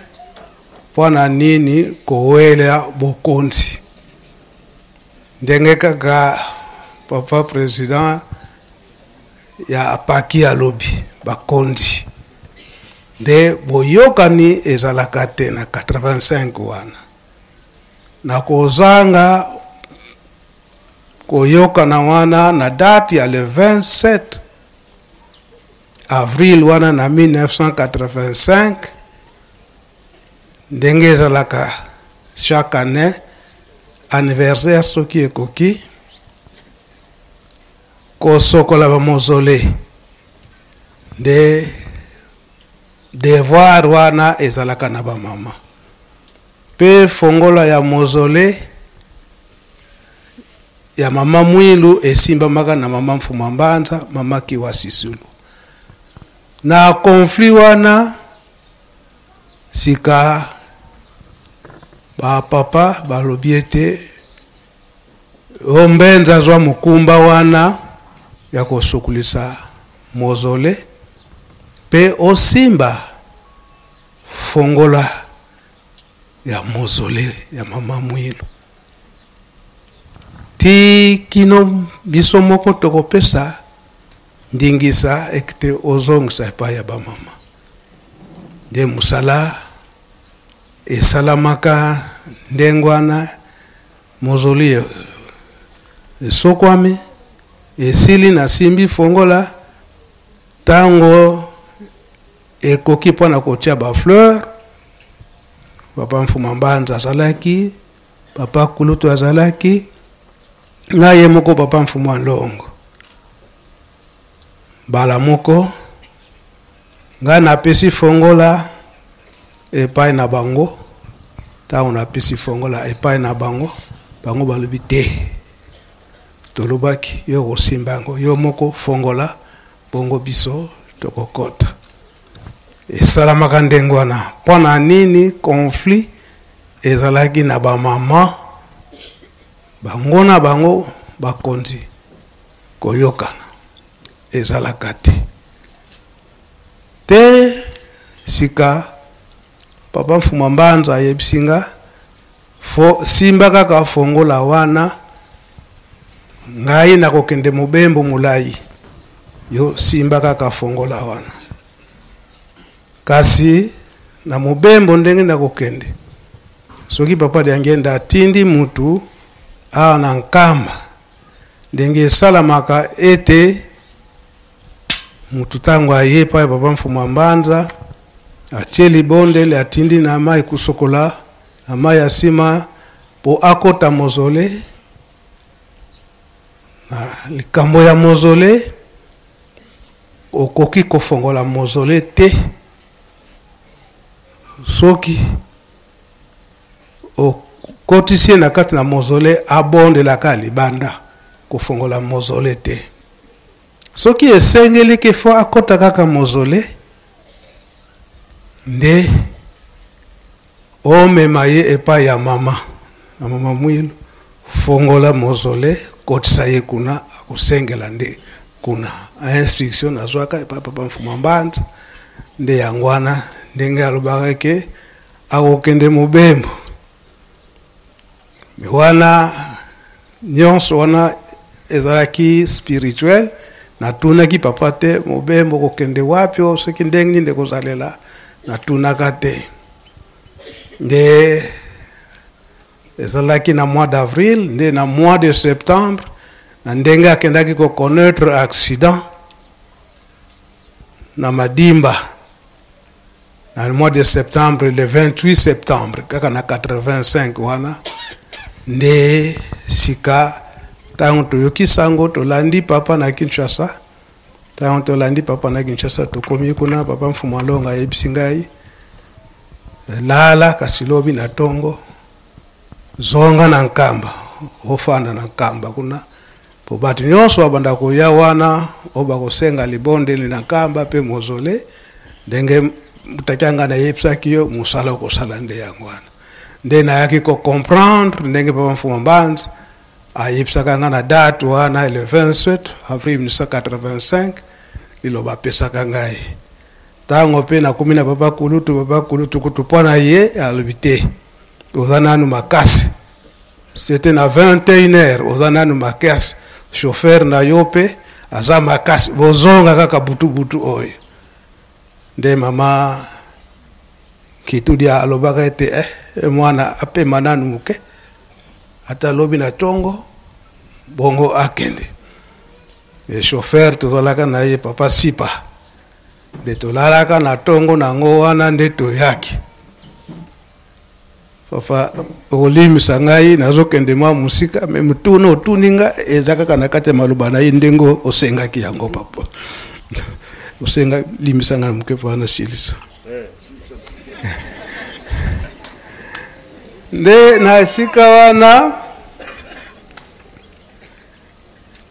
mpona nini kowela bokonzi. Ndenge kaka papa president ya apaki alobi bakonzi. Nde boyokani ezalaka te na 85 wana. Na kozanga koyokana wana na date ya le 27 avril wana na 1985 ndenge ezalaka chaque année anniversaire soki ekoki kosokola ba mausolée de devoir wana ezalaka na ba mama pe fongola ya mausolée ya mama Mwilu esimba maka na mama Mfumu Mbanza mama Kiwa Sisulu na conflit wana sika ba papa balobiete ombenza zwa mukumba wana ya kosukulisa mausolée pe osimba fongola ya mausolée ya mama Mwilu ti kino biso moko tokopesa ndingisa ekite ozongisa epai ya bamama nde musala esalamaka ndengwana mausolée esokwami esili na simbi fongola tango ekoki mpona kotia ba fleur papa Mfumu Mbanza azalaki papa Kulutu azalaki ngaye moko papa Mfumu wa Longo bala moko nga napesi fongola epai na bango tango napesi fongola epai na bango bango balobi te tolobaki yo kosimbango yo moko fongola bongo biso tokokota esalamaka ndenge wana mpona nini conflit ezalaki na bamama bango na bango bakonzi koyokana ezalaka te sika papa Mfumu Mbanza yebisinga simba kaka fongola wana ngai nakokende mobembo mulai yo simba kaka fongola wana kasi na mobembo ndenge nakokende soki papa diangenda atindi mutu awa na Nkamba ndenge esalamaka ete mutu tango aye pa papa Mfumu Mbanza atie libondele atindi na mai kusokola na mai ya sima po akota mausolée na likambo ya mausolée okoki kofongola mausolée te soki okotisie na kati na mausolée abondelaka libanda kofongola mausolée te soki esengeli ke fo akota kaka mausolée nde omema ye epai ya mama na mama Mwilu fongola mausolée kotisa ye kuna akusengela nde kuna a instruction azwaka epai papa Mfumu Mbanza nde yangwana ndenge alobaka ke akokende mobembo me wana nyonso wana ezalaki spirituel natunaki papa te mobembo kokende wapi soki ndenge ninde kozalela natunaka te nde ezalaki na mois d'avril nde na mois de septembre na ndenge akendaki koconnaître accident na Madimba na mois de septembre le 28 septembre kaka na 85 wana nde sika tango toyoki sango tolandi papa na Kinshasa. Tango tolandi papa na Kinshasa tokomi kuna papa Mfumu Alonga ayebisi ngai lala kasi lobi na tongo zonga na nkamba ofanda na nkamba kuna po batu nyonso abanda koya wana oba kosenga libondeli na nkamba pe mozole ndenge mutakyanga na yebisaki yo musala okosala nde yango wana nde nayaki ko comprendre ndenge papa Mfumu Mbanzi ayebisaka nga na date wana le 27 avril 1985 liloba pesaka ngai tango pe nakomi na papa kulutu kutupwana ye alobi te oza nanu makasi. C'était na 21h oza nanu makasi chauffeur na yo pe aza makasi bozonga kaka butu oyo nde mama kitudi alobaka ete mwana apema nanu muke ata lobi na tongo bongo akende e chauffeur tozalaka na ye papa Sipa de tolalaka na tongo nango wana nde toyaki papa olimisa ngai nazokende mwa musika me mutuna otuninga ezaka na kate maluba na ye ndengo osengaki yango papa osenga limisa nga muke pana silisa nde na sika wana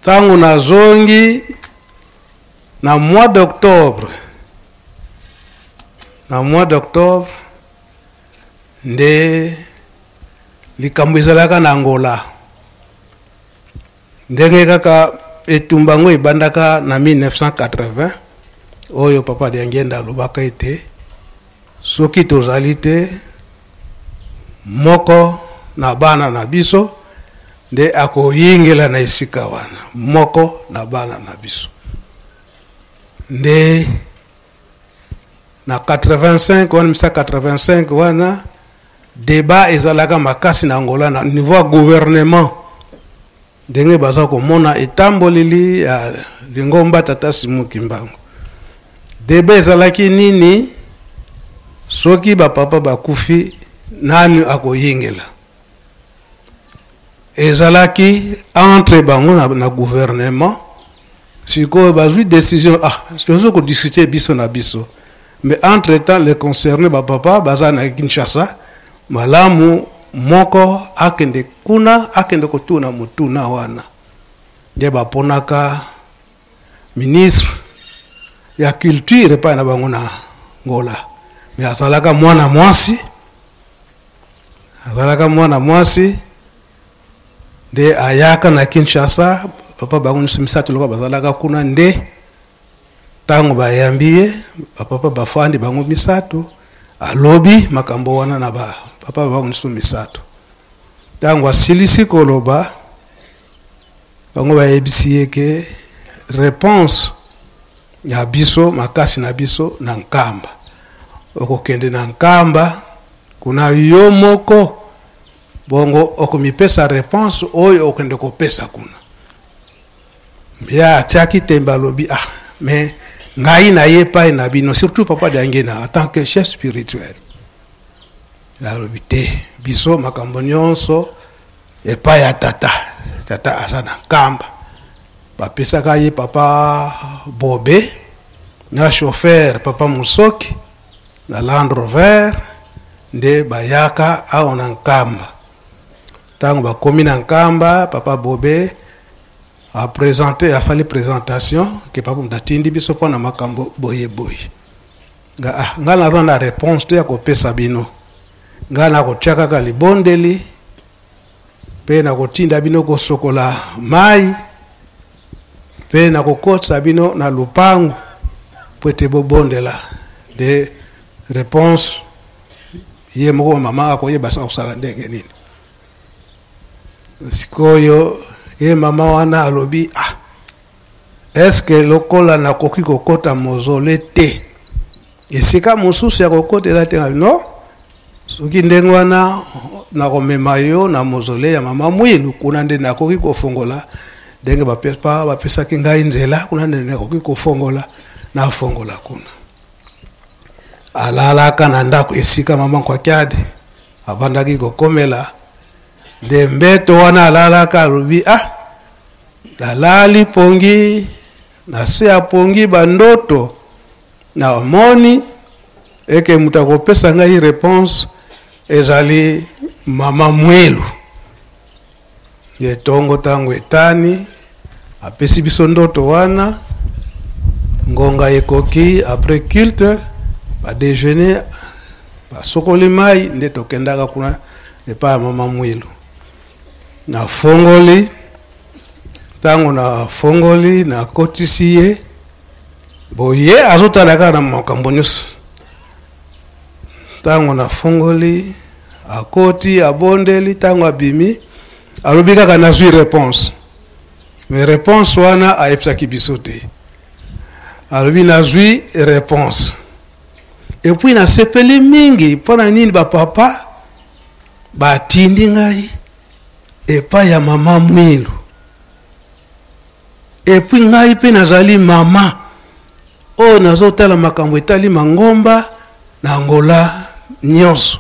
tango na zongi na mois d'octobre nde likambo ezalaka na Angola ndenge kaka etumbango ebandaka na 1980 oyo papa de ngenda alobaka ete soki tozali te moko na bana na biso nde akoyingela na esika wana moko na bana na biso nde na 85 wana 1985 wana débat ezalaka makasi na Angola na niveau gouvernement ndenge baza komona etamboleli ya lingomba tata Simon Kimbangu débat ezalaki nini soki bapapa bakufi nani akoyingela ezalaki entre bango na gouvernement sikoyo bazwi décision tozo ko discuter biso na biso mais entre temps les concernés bapapa baza na Kinshasa malamu moko akende kuna akende kotuna mutuna wana nde baponaka ministre ya culture pa na bango na Ngola mais azalaka mwana mwasi nde ayaka na Kinshasa papa bango nsumisatu loka bazalaka kuna nde tango bayambiye papa bafandi bango misatu alobi makambo wana na papa bango nsumisatu tango asilisi koloba bango bayebisi yeke réponse ya biso makasi na biso na nkamba okokende na nkamba kuna yo moko bongo okomipesa réponse oyo okende kopesa kuna bia chaki temba lobi mais ngai na yepa na bino surtout papa de Angena en tant que chef spirituel la lobi te biso makambo nyonso epa ya tata asa na nkamba bapesaka ye papa Bobe na chauffeur papa Musoki na Land Rover nde bayaka ao na nkamba tango bakomi na nkamba papa Bobe a présenté a fallu présentation que papa mtatindi biso pona makambo boye nga naza na réponse te ya kopesa bino nga na kotiaka ka libondeli pe na kotinda bino kosokola mai pe na kokotsa bino na lupangu pwete bobondela de réponse ye moko mama akoyeba sa kosala ndenge nini sikoyo ye mama wana alobi est-ce que lokola na koki kokota mozole te esika mosusu ya kokotela te no soki ndenge wana na komema yo na mozole ya mama Mwilu kuna nde nakoki kofongola ndenge bapesaki ngai nzela kuna nde nakoki kofongola na fongola kuna alalaka na ndako esika mama Kwakyadi abandaki kokomela nde mbeto wana alalaka alobi nalali pongi nase apongi bandoto na moni eke mutu akopesa ngai réponse ezali mama Mwelu ye tongo tango etani apesi biso ndoto wana ngonga ekoki après culte ba déjeuner basokoli mai nde tokendaka kuna epa mama Mwelu na fongoli tango na fongoli na kotisi ye boye azotalaka na makambo nyonso tango na fongoli akoti abondeli tango abimi alobi kaka nazwi réponse mais réponse wana ayebisaki biso te alobi nazwi réponse et puis nasepeli mingi mpona nini bapapa batindi ngai epai ya mama Mwelu et puis ngai mpe nazali mama oyo nazotala makambo etali mangomba na Angola nyonso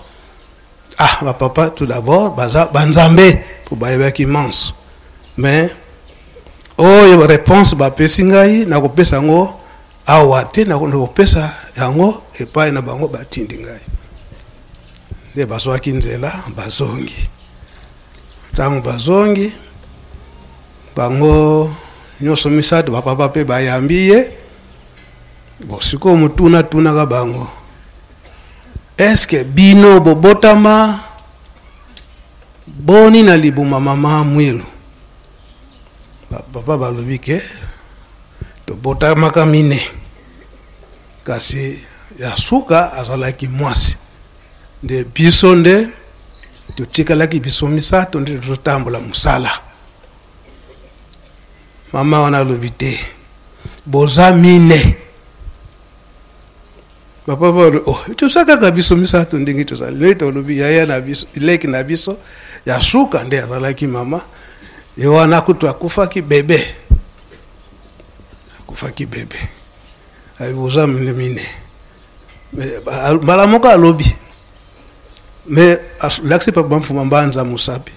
bapapa tout d'abord banzambe po bayebaki manso mais oyo réponse bapesi ngai nakopesa yango awa te nakopesa yango epai na bango batindi ngai nde bazwaki nzela bazongi ntango bazongi bango nyonso misato bapapa mpe bayambi ye sikoyo mutunaka bango eske bino bobotama boni na libuma mama Mwelu papa balobi ke tobotamaka mine kasi ya suka azalaki mwasi nde biso nde totikalaki biso misato nde totambola musala mama wana alobi te boza mine papa balo tosakaka biso misato ndenge tozali noi tolobi yaya na biso ileki na biso ya suka nde azalaki mama ye wana kutu akufaki bebe boza mine mbala moko alobi mais lakisi papa mfuma mbanza musapi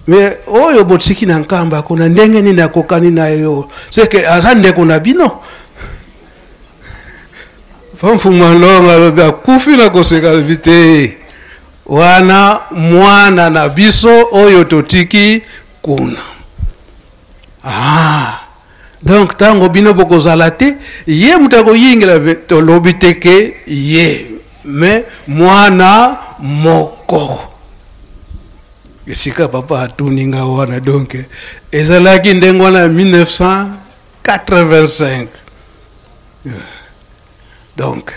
mais oyo botiki na nkamba kuna ndenge nini akokani na yo seke aza ndeko na bino famfuma longa alobi akufi na koseka vite wana mwana na biso oyo totiki kuna donc tango bino bokozala te ye mutu akoyingela tolobi teke ye mais mwana moko esika papa atuninga wana donc ezalaki ndenge wana 1985 donc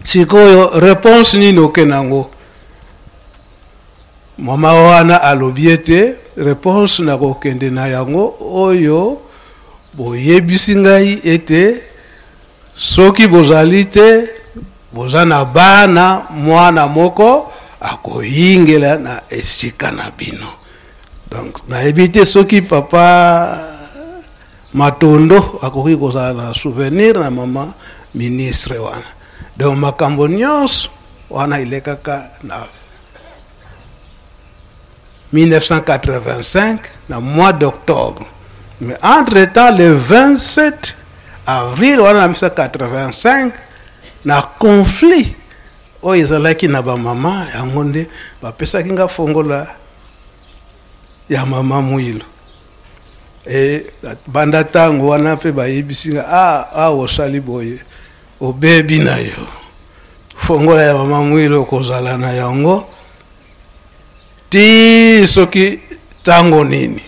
sikoyo réponse nini okenango mama wana alobi ete réponse nakokende na yango oyo boyebisi ngai ete soki bozali te boza na bana mwana moko akoyingela na esika na bino donc nayebi te soki papa Matondo akoki kozala na souvenir na mama ministre wana donc makambo nyonso wana ilekaka na 1985 na mois d'octobre mais entre temps le 27 avril wana 1985 na conflit oyo ezalaki na bamama yango nde bapesaki nga fongola ya mama Mwelu banda ntango wana mpe bayebisi nga osali boye obebi na yo fongola ya mama Mwelu okozala na yango ti soki ntango nini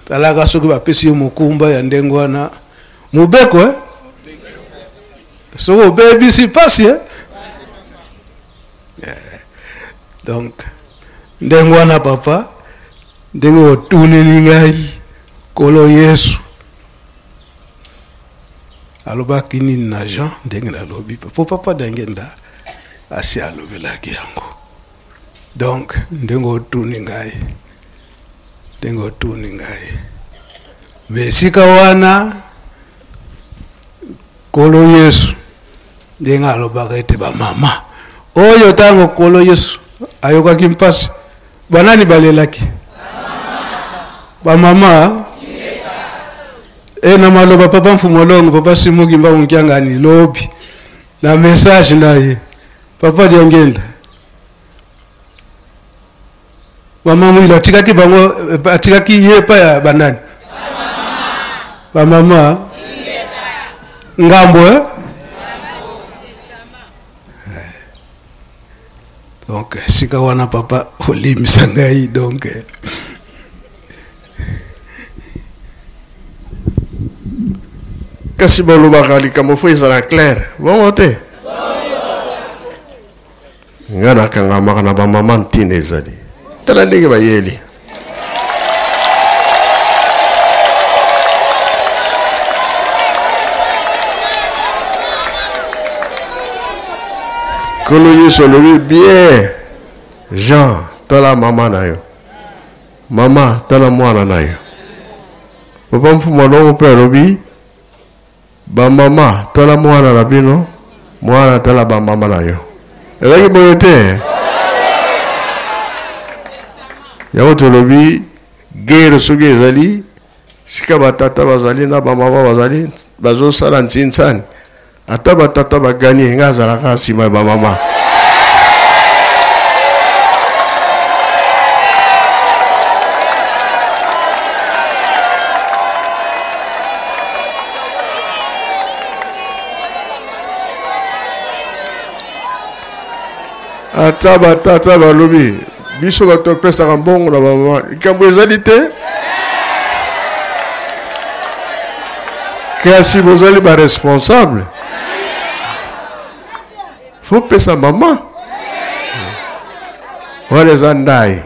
talaka soki bapesi yo mokumba ya ndenge wana mobeko soki obebisi pasi donc ndenge wana papa ndenge otuneli ngai kolo Yesu alobaki nini na Jean ndenge nalobi po papa ndenge nda asi alobelaki yango donc ndenge otuni ngai mais sika wana kolo Yesu ndenge alobaka ete bamama oyo tango kolo Yesu ayokaki mpasi banani balelaki bamama na maloba papa Mfumolongo papa Simuki mba unkiangani lobi na message naye papa Diangenda mama mwila atikaki bango atikaki yepa ya banani bamama ngambo donc sika wana papa olimisa ngai donc kasi balobaka likambo fo ezala clair bongo te nga nakangamaka na bamama ntina ezali tala ndenge bayeli kolo yesu alobi bien Jean tala mama na yo mama tala mwana na yo papa Mfumolongo mpe alobi bamama tala mwana na bino mwana tala bamama na yo ezalaki boye te yango tolobi guerre soki ezali sika batata bazali na bamama bazali bazosala ntinsani ata batata bagani nga azalaka nsima ya bamama ata batata balobi biso bato pesaka mbongo na bamama likambo ezali te kasi bozali baresponsable faut pesa mama wana eza ndai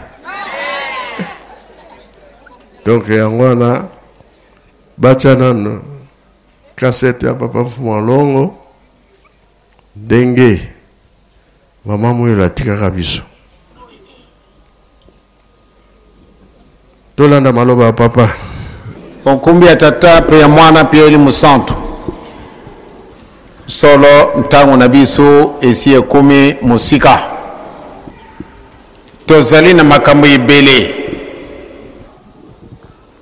donc yango wana batya nano kasete ya papa Mfumolongo ndenge mama mwelo atikaka biso tolanda maloba ya papa onkumbi ya tata pe ya mwana pe eli musantu solo ntango na biso esi ekumi musika tozali na makambo ebele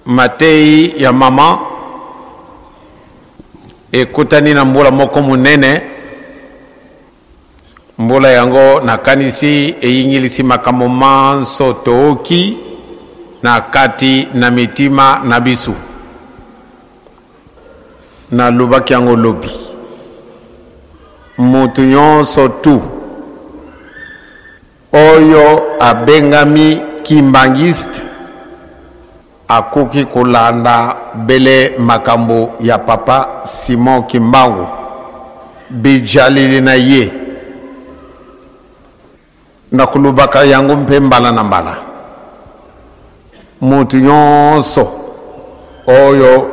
matei ya mama ekutani na mbula moko munene mbula yango nakanisi eyingilisi makambo manso tooki na kati na mitima na biso na lubaki yango lobi mutu nyonso tu oyo abengami kimbangiste akoki kolanda bele makambo ya papa Simon Kimbangu bijalili na ye na kulubaka yango mpe mbala na mbala mutu nyonso oyo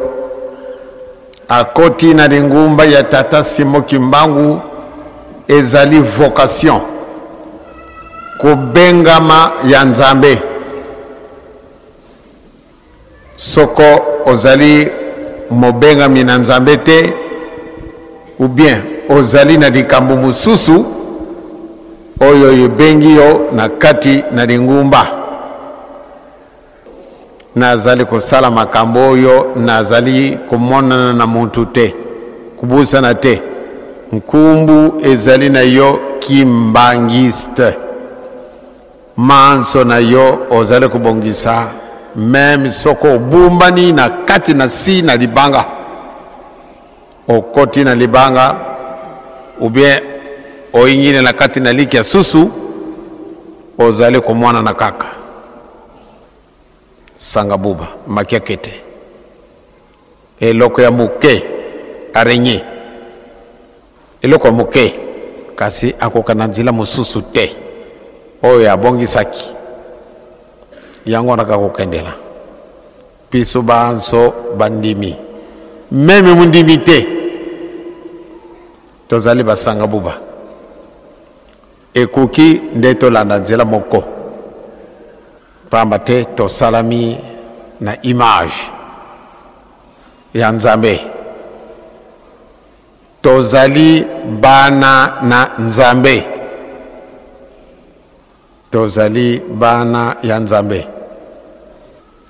akoti na lingumba ya tata Simon Kimbangu ezali vocation kubengama ya Nzambe soko ozali mobengami na Nzambe te ou bien ozali na likambo mususu oyo yebengi yo na kati na lingumba nazali kosala makambo oyo nazali kumonana na muntu te kubusana te nkumbu ezali na yo kimbangiste manso na yo ozali kubongisa meme soko bumbani na kati na si na libanga okoti na libanga ou bien oingine na kati na liki ya susu ozali kumwana na kaka sanga buba makiakete eloko ya muke arenye eloko ya muke kasi akoka na nzela mususu te oyo abongisaki yango nakakokendela biso banso bandimi meme mundimi te tozali basanga buba ekoki nde tolanda nzela moko pamba te tosalami na image ya Nzambe tozali bana na Nzambe tozali bana ya nzambe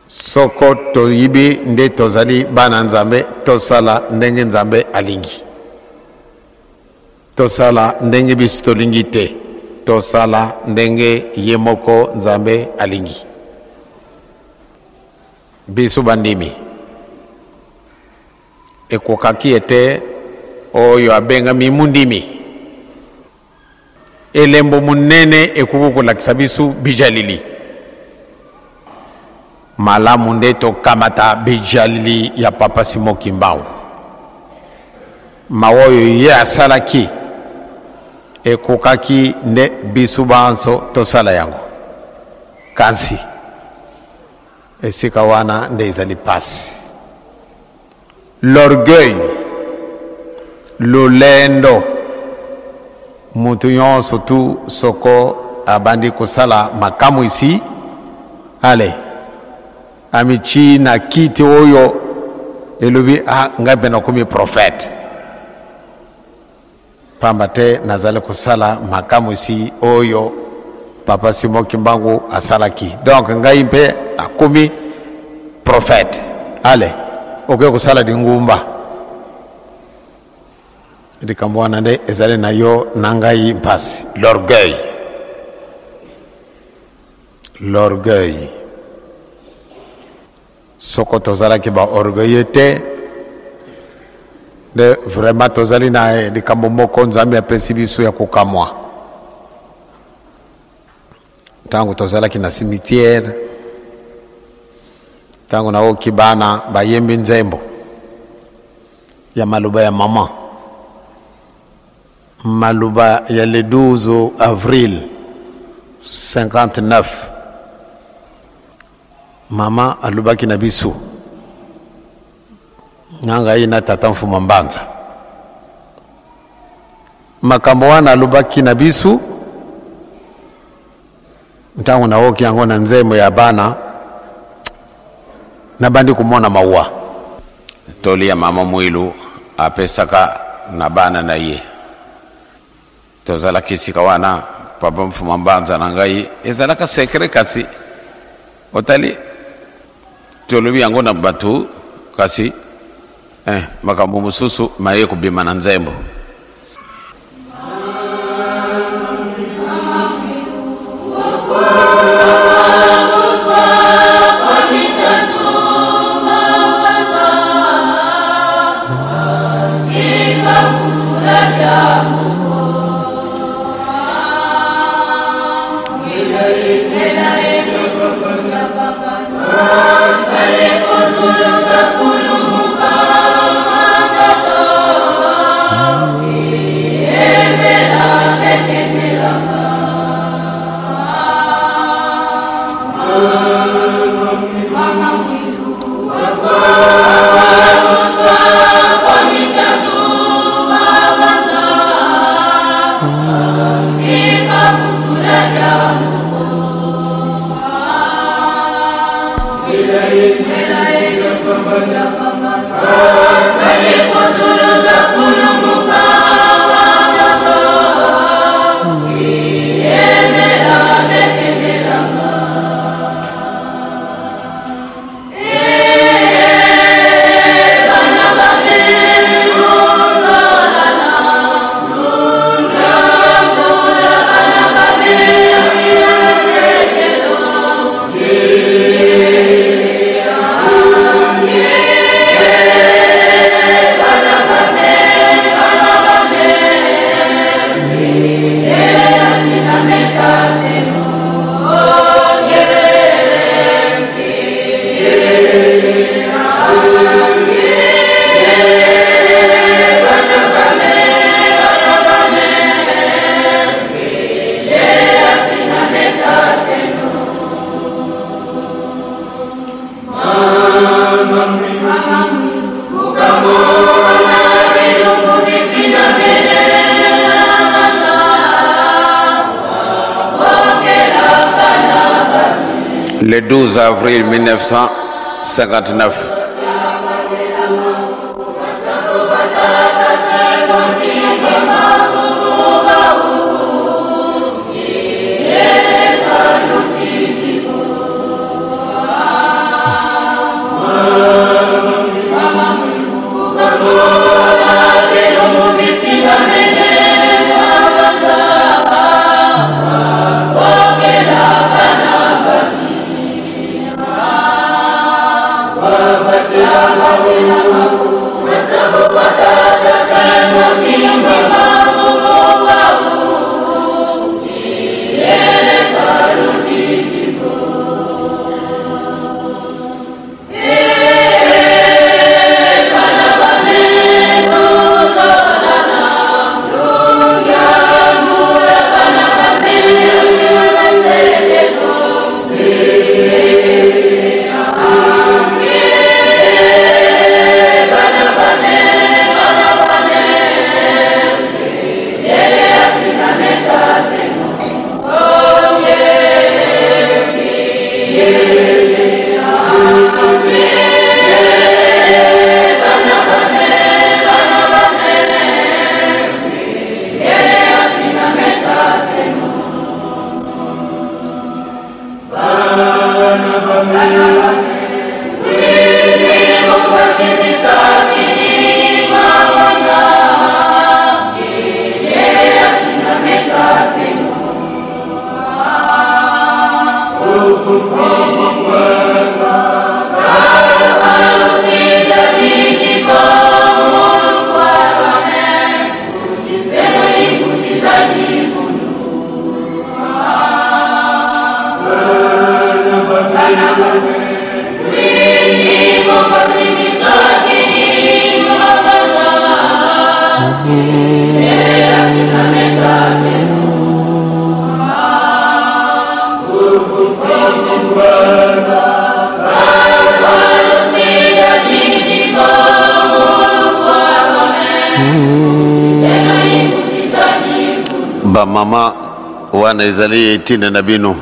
soko toyibi nde tozali bana nzambe tosala ndenge nzambe alingi tosala ndenge biso tolingi te tosala ndenge ye moko nzambe alingi biso bandimi ekokaki ete oyo abengami mundimi elembo munene ekoki kolakisa biso bijalili malamu nde tokamata bijalili ya papa Simon Kimbangu mawoyo ye asalaki ekokaki nde biso banso tosala yango kansi esika wana nde ezali pasi l'orgueil lolendo mutu nyonso tu soko abandi kosala makamu isi ale amichi na kiti oyo elobi ngai mpe nakomi prophète pamba te nazali kosala makamu isi oyo papa Simon Kimbangu asalaki donc ngai mpe akomi prophète ale okoki kosala dingumba likambo wana nde ezali na yo na ngai mpasi l'orgueil soko tozalaki ba orgueilleux te de vraiment tozali na likambo moko nzambe apesi biso ya kokamwa ntango tozalaki na cimetière ntango naoki bana bayembi nzembo ya maloba ya mama maloba ya le 12 avril 59 mama alobaki na biso nanga ina tata Mfuma Mbanza makambo wana alobaki na biso ntango naoki yango na nzembo ya bana nabandi kumona maua toli ya mama Mwilu apesaka na bana na ye tozalaki sika wana papa Mfuma Mbanza na ngai ezalaka secret kasi otali tolobi yango na batu kasi makambo mususu maye kubima na nzembo Le 12 avril 1959. mama wana ezali etina na bino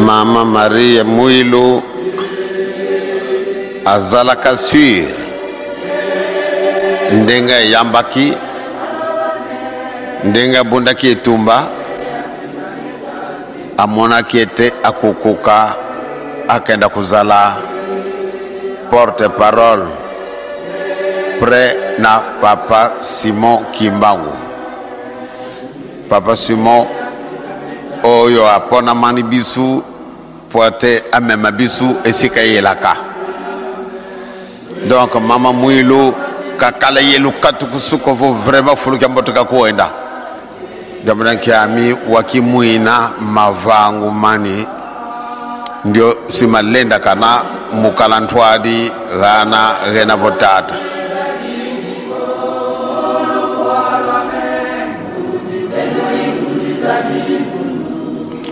Mama Maria Mwilu azalaka sur ndenga yambaki ndenga bundaki etumba amonaki ete akukuka akenda kuzala porte parole près na Papa Simon Kimbangu. Papa Simon oyo apona mani bisu poate amema bisu esika yelaka. Donc Mama Mwilu kakala yelu katukusuko vo vraiment fulu kambotoka kuenda. Jamdanki ami wakimuina mavangu mani ndio simalenda kana mukalantwadi gana gena votata.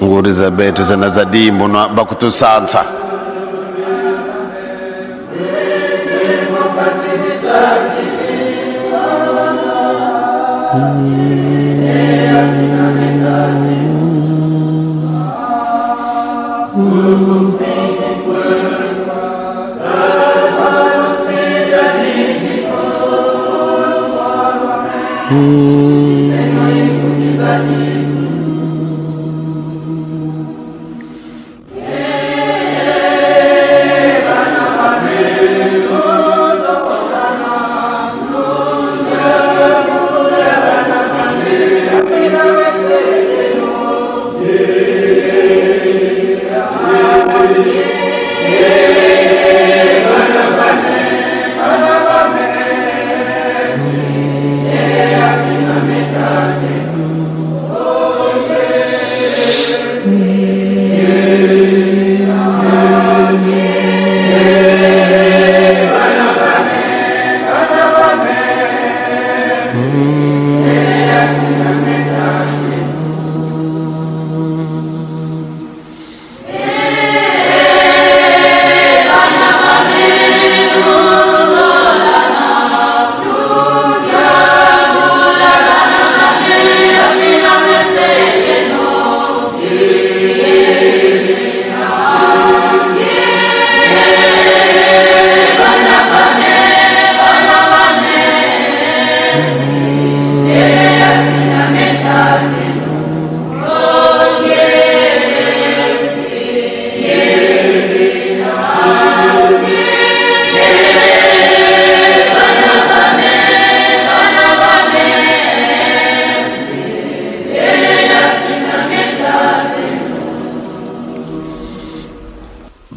Nguriza betu zena zadimbo na bakutu sansa.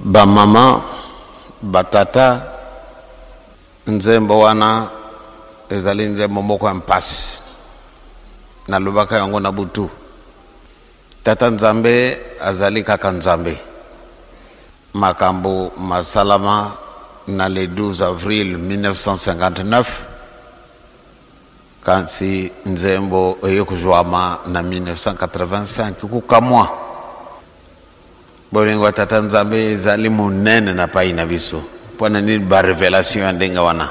Ba mama batata nzembo wana ezali nzembo moko mpasi na lubaka yango na butu. Tata Nzambe azali kaka Nzambe. Makambo masalama na le 12 avril 1959 kansi nzembo eyokujwama na 1985 kukamwa. Bolingo Tata Nzambe ezali munene na pai na biso pona ni ba revelation ndenga wana.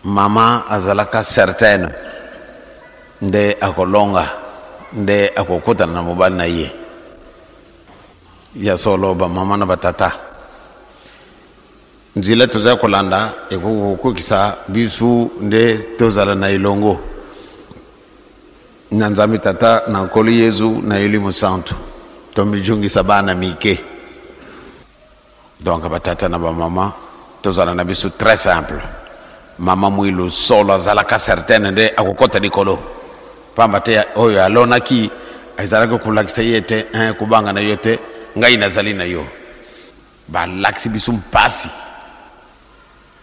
Mama azalaka certaine nde akolonga nde akokuta na mobali na ye ya solo ba mama na batata nzile toza kolanda ekukukisa bisu nde tozala na ilongo na Nzambe tata na nkoli Yesu na elimu santo tomijungisa bana mike. Donc batata na ba mama tozala na biso très simple mama mwilu solo azalaka certaine nde akokota likolo pamba te oyo alonaki ezalaki kolakisa ye te kubanga na yo te ngai nazali na yo balakisi biso mpasi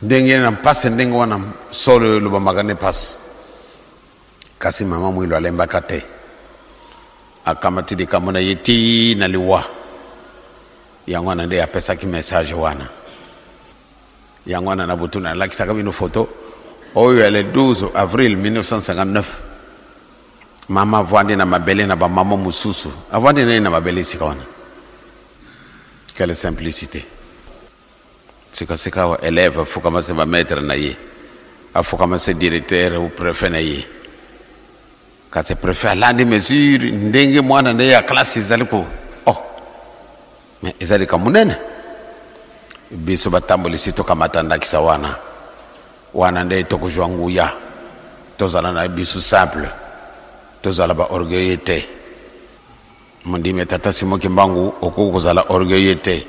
ndenge na mpasi ndenge wana solo oyo lobamaka nde mpasi kasi mama mwilu alembaka te akamati likambo na ye ti na liwa yango wana nde apesaki message wana yango wana na butu nalakisaka bino foto oyo ya le 12 avril 1959 mama avwandi na mabele na bamama mosusu avwandi naye na mabele esika wana quelle simplicité sikasika wa élève afukama se bamaître na ye afukama se directeur ou préfet na ye kasi préfet alandi mesure ndenge mwana nde ya classe ezali ko mais ezali ka munene biso batambolisi tokamata ndakisa wana nde tokojwa nguya tozala na biso simple tozala ba orgueil te mondime tata Simo Kimbangu okokozala orgueil te